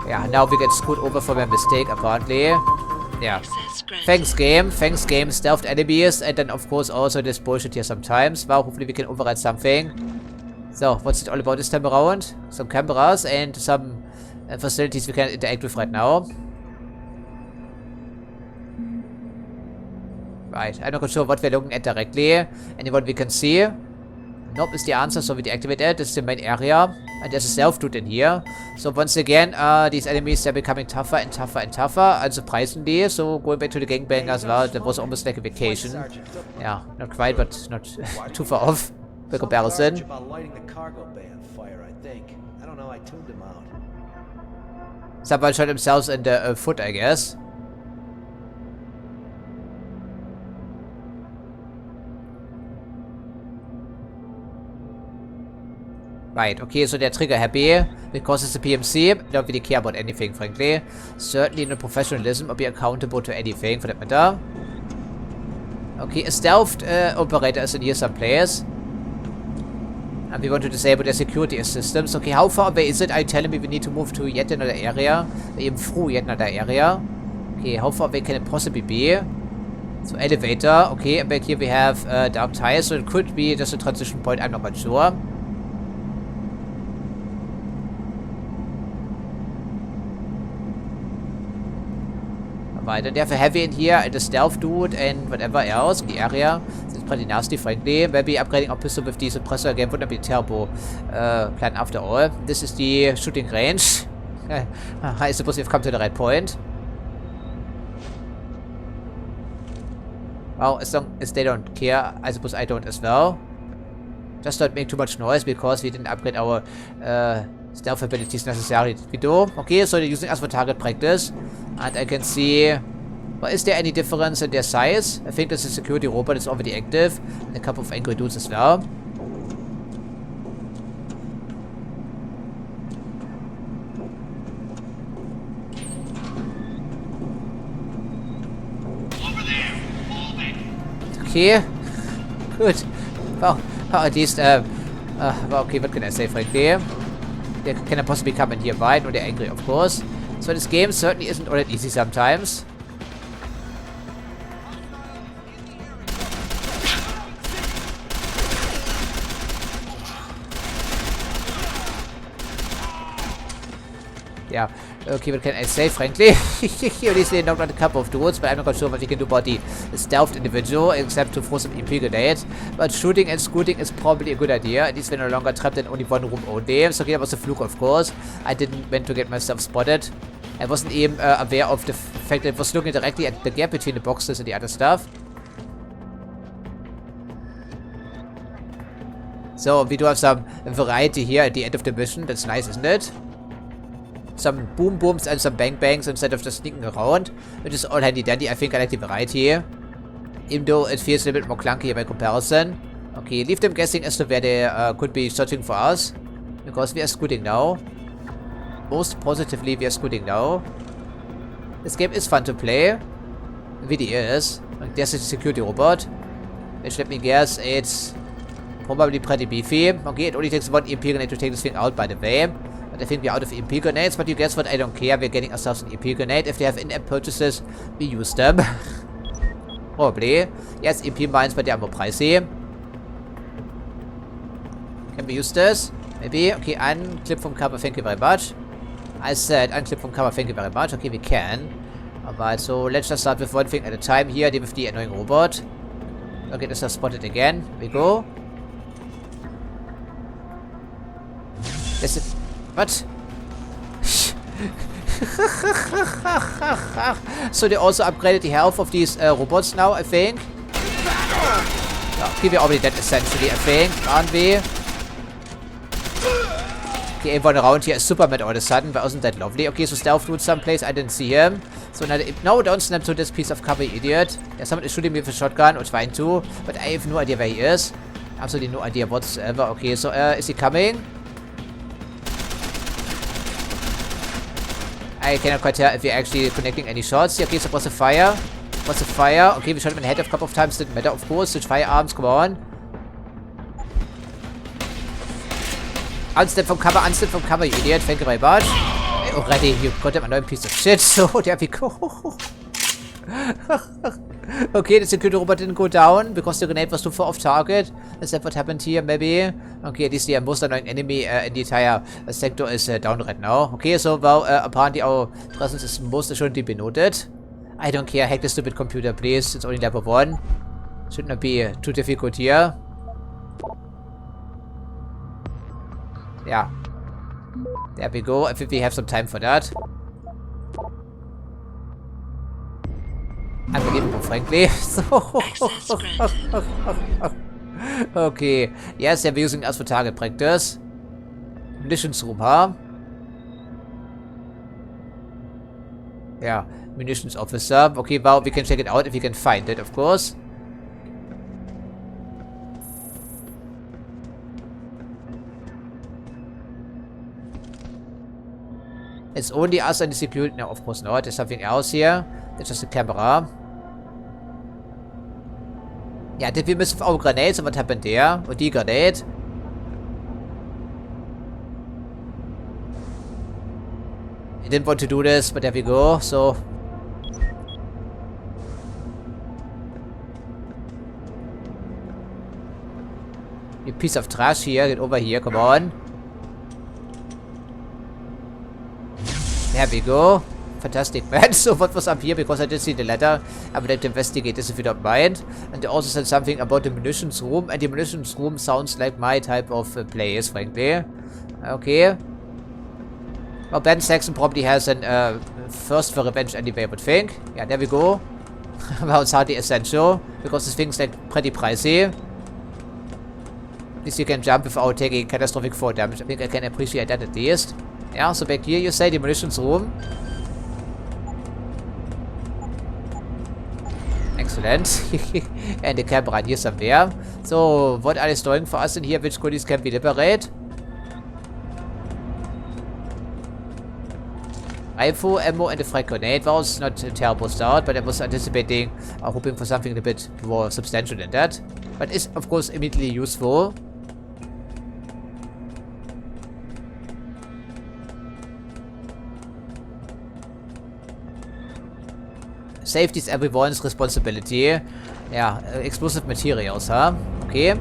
Yeah, now we get screwed over for my mistake, apparently. Yeah. Thanks game, stealthed enemies, and then of course also this bullshit here sometimes. Well, hopefully we can override something. So, what's it all about this time around? Some cameras and some facilities we can interact with right now. Right, I'm not quite sure what we're looking at directly. Anyone we can see? Nope is the answer, so we deactivate it. This is the main area. And there's a stealth dude in here. So once again, these enemies are becoming tougher and tougher and tougher, unsurprisingly. So going back to the gangbang as well, that was almost like a vacation. Yeah, not quite, but not too far off by comparison. Someone shot themselves in the foot, I guess. Right, okay, so they're trigger happy because it's a PMC. They don't really care about anything, frankly. Certainly not professionalism or be accountable to anything for that matter. Okay, a stealthed operator is in here someplace. And we want to disable their security systems. Okay, how far away is it? Are you telling me we need to move to yet another area? Even through yet another area? Okay, how far away can it possibly be? So, elevator. Okay, and back here we have dark tires. So it could be just a transition point. I'm not quite sure. Right, and they have a heavy in here, and a stealth dude, and whatever else in the area. It's pretty nasty, frankly. Maybe upgrading our pistol with the suppressor again wouldn't be a terrible plan after all. This is the shooting range. I suppose we've come to the right point. Well, as long as they don't care, I suppose I don't as well. Just don't make too much noise because we didn't upgrade our stealth abilities necessarily. Did we do? Okay, so they're using us for target practice. And I can see... Well, is there any difference in their size? I think this is a security robot is already active. And a couple of angry dudes as well. Okay. Good. Well, at least, well, okay, what can I say, frankly? They can possibly come in here, right? Or they're angry, of course. So this game certainly isn't all that easy sometimes. Yeah, okay, what can I say, frankly? At least they knocked out a couple of dudes, but I'm not quite sure what we can do about the stealthed individual, except to throw some EP grenades. But shooting and scooting is probably a good idea, at least we're no longer trapped in only one room only. So okay, that was a fluke, of course. I didn't meant to get myself spotted. I wasn't even aware of the fact that I was looking directly at the gap between the boxes and the other stuff. So, we do have some variety here at the end of the mission. That's nice, isn't it? Some boom booms and some bang bangs instead of just sneaking around, which is all handy dandy. I think I like the variety, even though it feels a little bit more clunky by comparison. Okay, leave them guessing as to where they could be searching for us, because we are scooting now. Most positively, we are scooting now. This game is fun to play. It really is. Like, there's a security robot, which, let me guess, it's probably pretty beefy. Okay, it only takes one EMP grenade to take this thing out, by the way. But I think we're out of EMP grenades, but you guess what? I don't care. We're getting ourselves an EMP grenade. If they have in-app purchases, we use them. Probably. Yes, EMP mines, but they are more pricey. Can we use this? Maybe. Okay, unclip from cover, thank you very much. I said unclip from cover, thank you very much. Okay, we can. Alright, so let's just start with one thing at a time here, with the annoying robot. Okay, this is spotted again. Here we go. This is... What? So they also upgraded the health of these robots now, I think. Okay, we're already dead essentially, I think, aren't we? Okay, everyone around here is Superman all of a sudden, but wasn't that lovely? Okay, so stealth dude someplace, I didn't see him. So no, don't snap to this piece of cover, you idiot. Yeah, someone is shooting me with a shotgun, or trying to, but I have no idea where he is. Absolutely no idea whatsoever. Okay, so is he coming? I cannot quite tell if we're actually connecting any shots. Okay, so what's the fire? What's the fire? Okay, we shot him in the head a couple of times, didn't matter, of course. Switch firearms, come on. Unstep from cover, you idiot. Thank you very much. Already, you got him annoying piece of shit. So, there we go. Okay, the security robot didn't go down because the grenade was too far off target. Is that what happened here, maybe? Okay, at least the most annoying enemy in the entire sector is down right now. Okay, so, well, apparently our presence is most assuredly be noted. I don't care. Hack the stupid computer, please. It's only level 1. Should not be too difficult here. Yeah. There we go. I think we have some time for that. Unbelievable, frankly. Okay. Yes, they're using us for target practice. Munitions room, huh? Yeah. Munitions officer. Okay, well, we can check it out if we can find it, of course. It's only us and the security. No, of course not. There's something else here. There's just a camera. Yeah, did we miss our grenades? And what happened there? Or the grenade? I didn't want to do this, but there we go. So. You piece of trash here. Get over here. Come on. There we go. Fantastic, man. So what was up here? Because I did see the letter. I would like to investigate this if you don't mind. And they also said something about the munitions room. And the munitions room sounds like my type of place, frankly. Okay. Well, Ben Saxon probably has an thirst for revenge anyway, I would think. Yeah, there we go. Well, it's hardly essential. Because this thing's like pretty pricey. At least you can jump without taking catastrophic fall damage. I think I can appreciate that at least. Yeah, so back here you say the munitions room. Excellent. And the camera here somewhere. So, what are they storing for us in here? Which goodies can we liberate? Rifle, ammo, and a frag grenade. Well, it's not a terrible start, but I was anticipating, hoping for something a bit more substantial than that. But it's, of course, immediately useful. Safety is everyone's responsibility. Yeah, explosive materials, huh? Okay.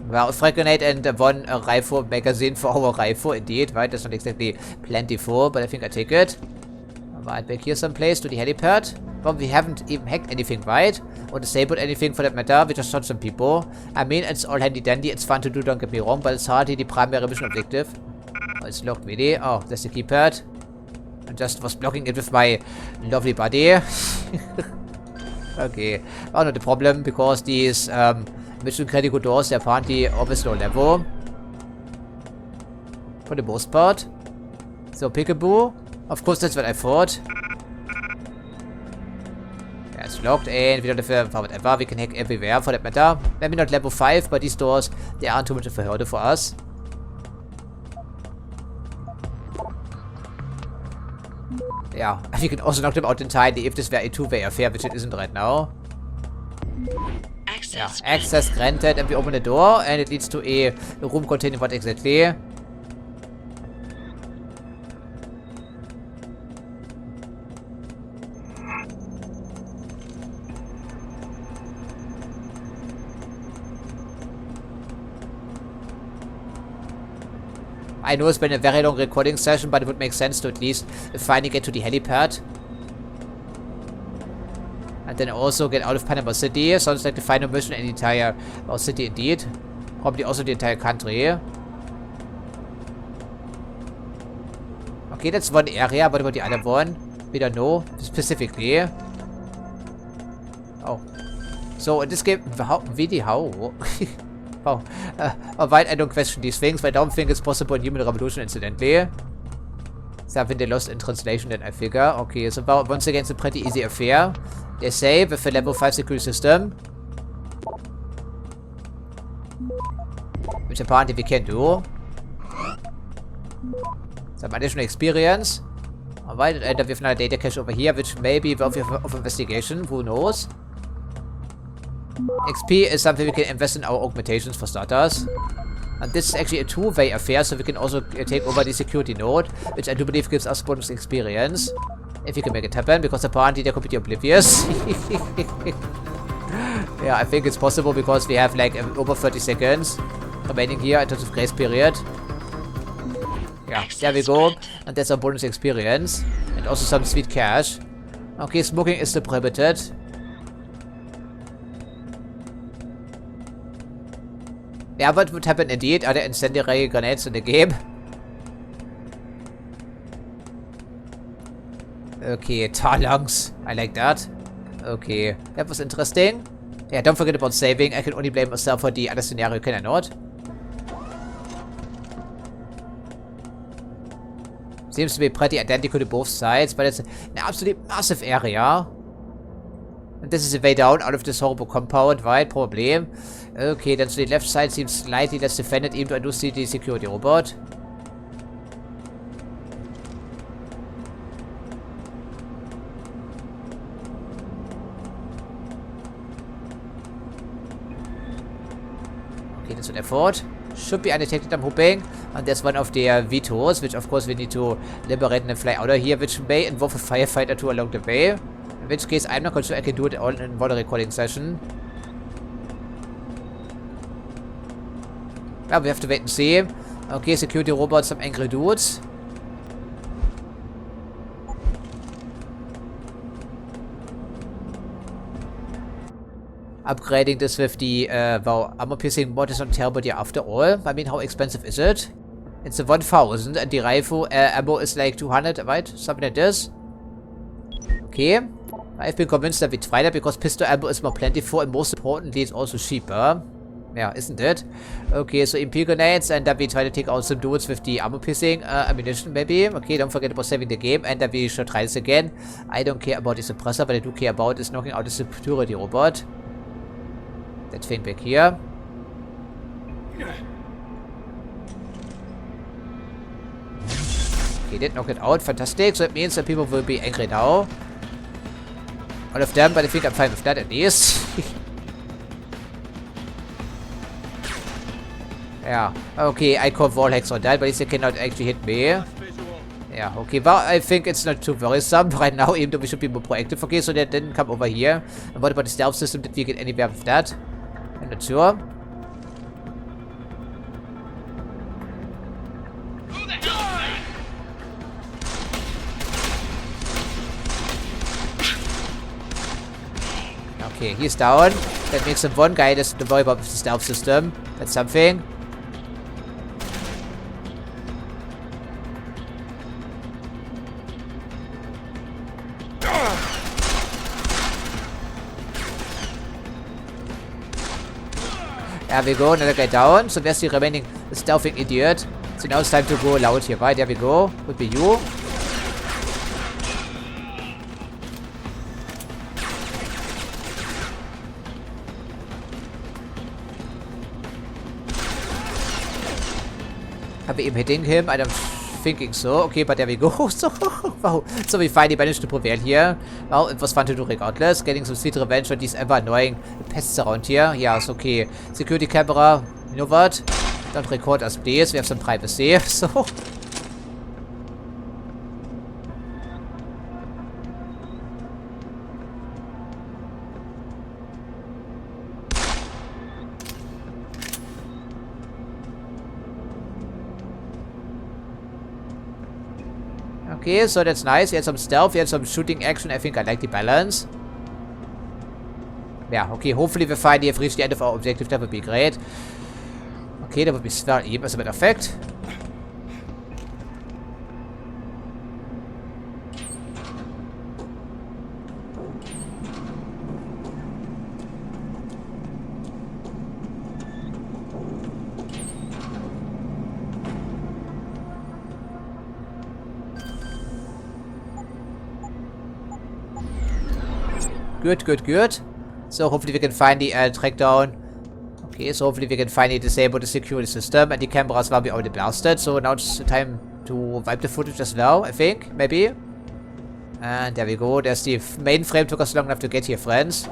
Well, a frag grenade and one rifle magazine for our rifle, indeed, right? That's not exactly plentiful, but I think I take it. Right, back here someplace to the helipad. Well, we haven't even hacked anything, right? Or disabled anything for that matter. We just shot some people. I mean, it's all handy dandy. It's fun to do, don't get me wrong, but it's hardly the primary mission objective. Oh, it's locked, really. Oh, there's the keypad. I just was blocking it with my lovely body. Okay. Oh, not a problem, because these mission critical doors, they're apparently always low level. For the most part. So, peekaboo. Of course, that's what I thought. Yeah, it's locked, and we don't have whatever. We can hack everywhere, for that matter. Maybe not level 5, but these doors, they aren't too much of a hurdle for us. Yeah, we can also knock them out entirely if this were a two-way affair, which it isn't right now. Yeah, access granted, and we open the door, and it leads to a room containing what exactly? I know it's been a very long recording session, but it would make sense to at least finally get to the helipad. And then also get out of Panama City. Sounds like the final mission in the entire city indeed. Probably also the entire country. Okay, that's one area. What about the other one? We don't know specifically. Oh. So in this game, how? Wow. Alright, I don't question these things, but I don't think it's possible in Human Revolution, incidentally. Something they lost in translation, then I figure. Okay, so once again, it's a pretty easy affair. They say with a level 5 security system. Which apparently we can do. Some additional experience. Alright, and we have another data cache over here, which may be worthy of investigation. Who knows? XP is something we can invest in our augmentations for starters. And this is actually a two-way affair, so we can also take over the security node, which I do believe gives us bonus experience. If we can make it happen, because apparently they're completely oblivious. Yeah, I think it's possible because we have like over 30 seconds remaining here in terms of grace period. Yeah, there we go. And that's our bonus experience. And also some sweet cash. Okay, smoking is still prohibited. Yeah, what would happen indeed? Are there incendiary grenades in the game? Okay, tar lungs. I like that. Okay, that was interesting. Yeah, don't forget about saving. I can only blame myself for the other scenario, can I not? Seems to be pretty identical to both sides, but it's an absolutely massive area. And this is the way down out of this horrible compound, right? Probably. Okay, then so the left side seems slightly less defended, even though I do see the security robot. Okay, that's an effort. Should be undetected, I'm hoping. And there's one of their vetoes, which of course we need to liberate and fly out of here, which may involve a firefight or two along the way. In which case, I'm not quite sure I can do it all in one recording session. Well, we have to wait and see. Okay, security robots, some angry dudes. Upgrading this with the wow, armor piercing mod is not terrible here after all. I mean, how expensive is it? It's a 1000 and the rifle ammo is like 200, right? Something like this. Okay. I've been convinced that we try that because pistol ammo is more plentiful and most importantly it's also cheaper. Yeah, isn't it? Okay, so MP grenades, and then we try to take out some dudes with the armor piercing ammunition, maybe. Okay, don't forget about saving the game, and then we should try this again. I don't care about the suppressor, but I do care about is knocking out the security robot. That thing back here. Okay, did knock it out. Fantastic. So it means that people will be angry now. All of them, but I think I'm fine with that at least. Yeah, okay, I call wall hacks on that, but they cannot actually hit me. Yeah, okay, well, I think it's not too worrisome right now, even though we should be more proactive. Okay, so that didn't come over here. And what about the stealth system? Did we get anywhere with that? I'm not sure. Okay, he's down. That makes him one guy that's to worry about the stealth system. That's something. There we go, another guy down. So there's the remaining stealthing idiot. So now it's time to go loud here, right? There we go. Would be you. Are we even hitting him? I don't thinking so. Okay, but there we go. So, wow. So we finally managed to prevail here. Well, it was fun to do regardless. Getting some sweet revenge for these ever annoying pests around here. Yes, okay. Security camera. You know what? Don't record us, please. We have some privacy. So. Okay, so that's nice. We had some stealth, we had some shooting action. I think I like the balance. Yeah, okay, hopefully we finally have reached the end of our objective. That would be great. Okay, that would be smart even as a matter of fact. Good, good, good. So hopefully we can finally track down. Okay, so hopefully we can finally disable the security system, and the cameras will be already blasted. So now it's time to wipe the footage as well, I think, maybe. And there we go. There's the main frame. Took us long enough to get here, friends.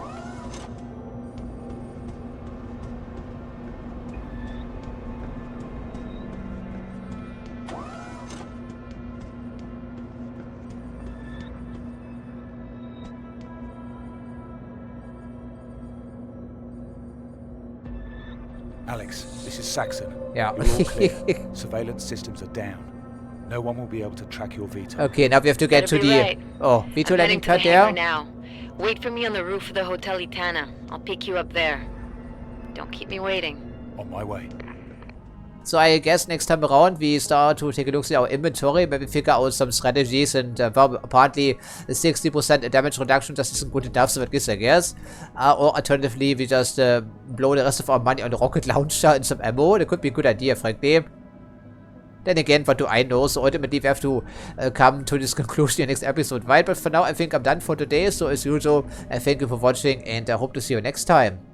Alex, this is Saxon. Yeah. You're all clear. Surveillance systems are down. No one will be able to track your Vito. Okay, now we have to get to the... Right. Oh, Vito landing pad there. there. Now. Wait for me on the roof of the Hotel Itana. I'll pick you up there. Don't keep me waiting. On my way. So I guess next time around we start to take a look at our inventory, maybe figure out some strategies, and apparently the 60% damage reduction just isn't good enough, so I guess. Or alternatively we just blow the rest of our money on the rocket launcher and some ammo. That could be a good idea, frankly. Then again, what do I know? So ultimately we have to come to this conclusion in the next episode, right? But for now I think I'm done for today. So as usual, thank you for watching, and I hope to see you next time.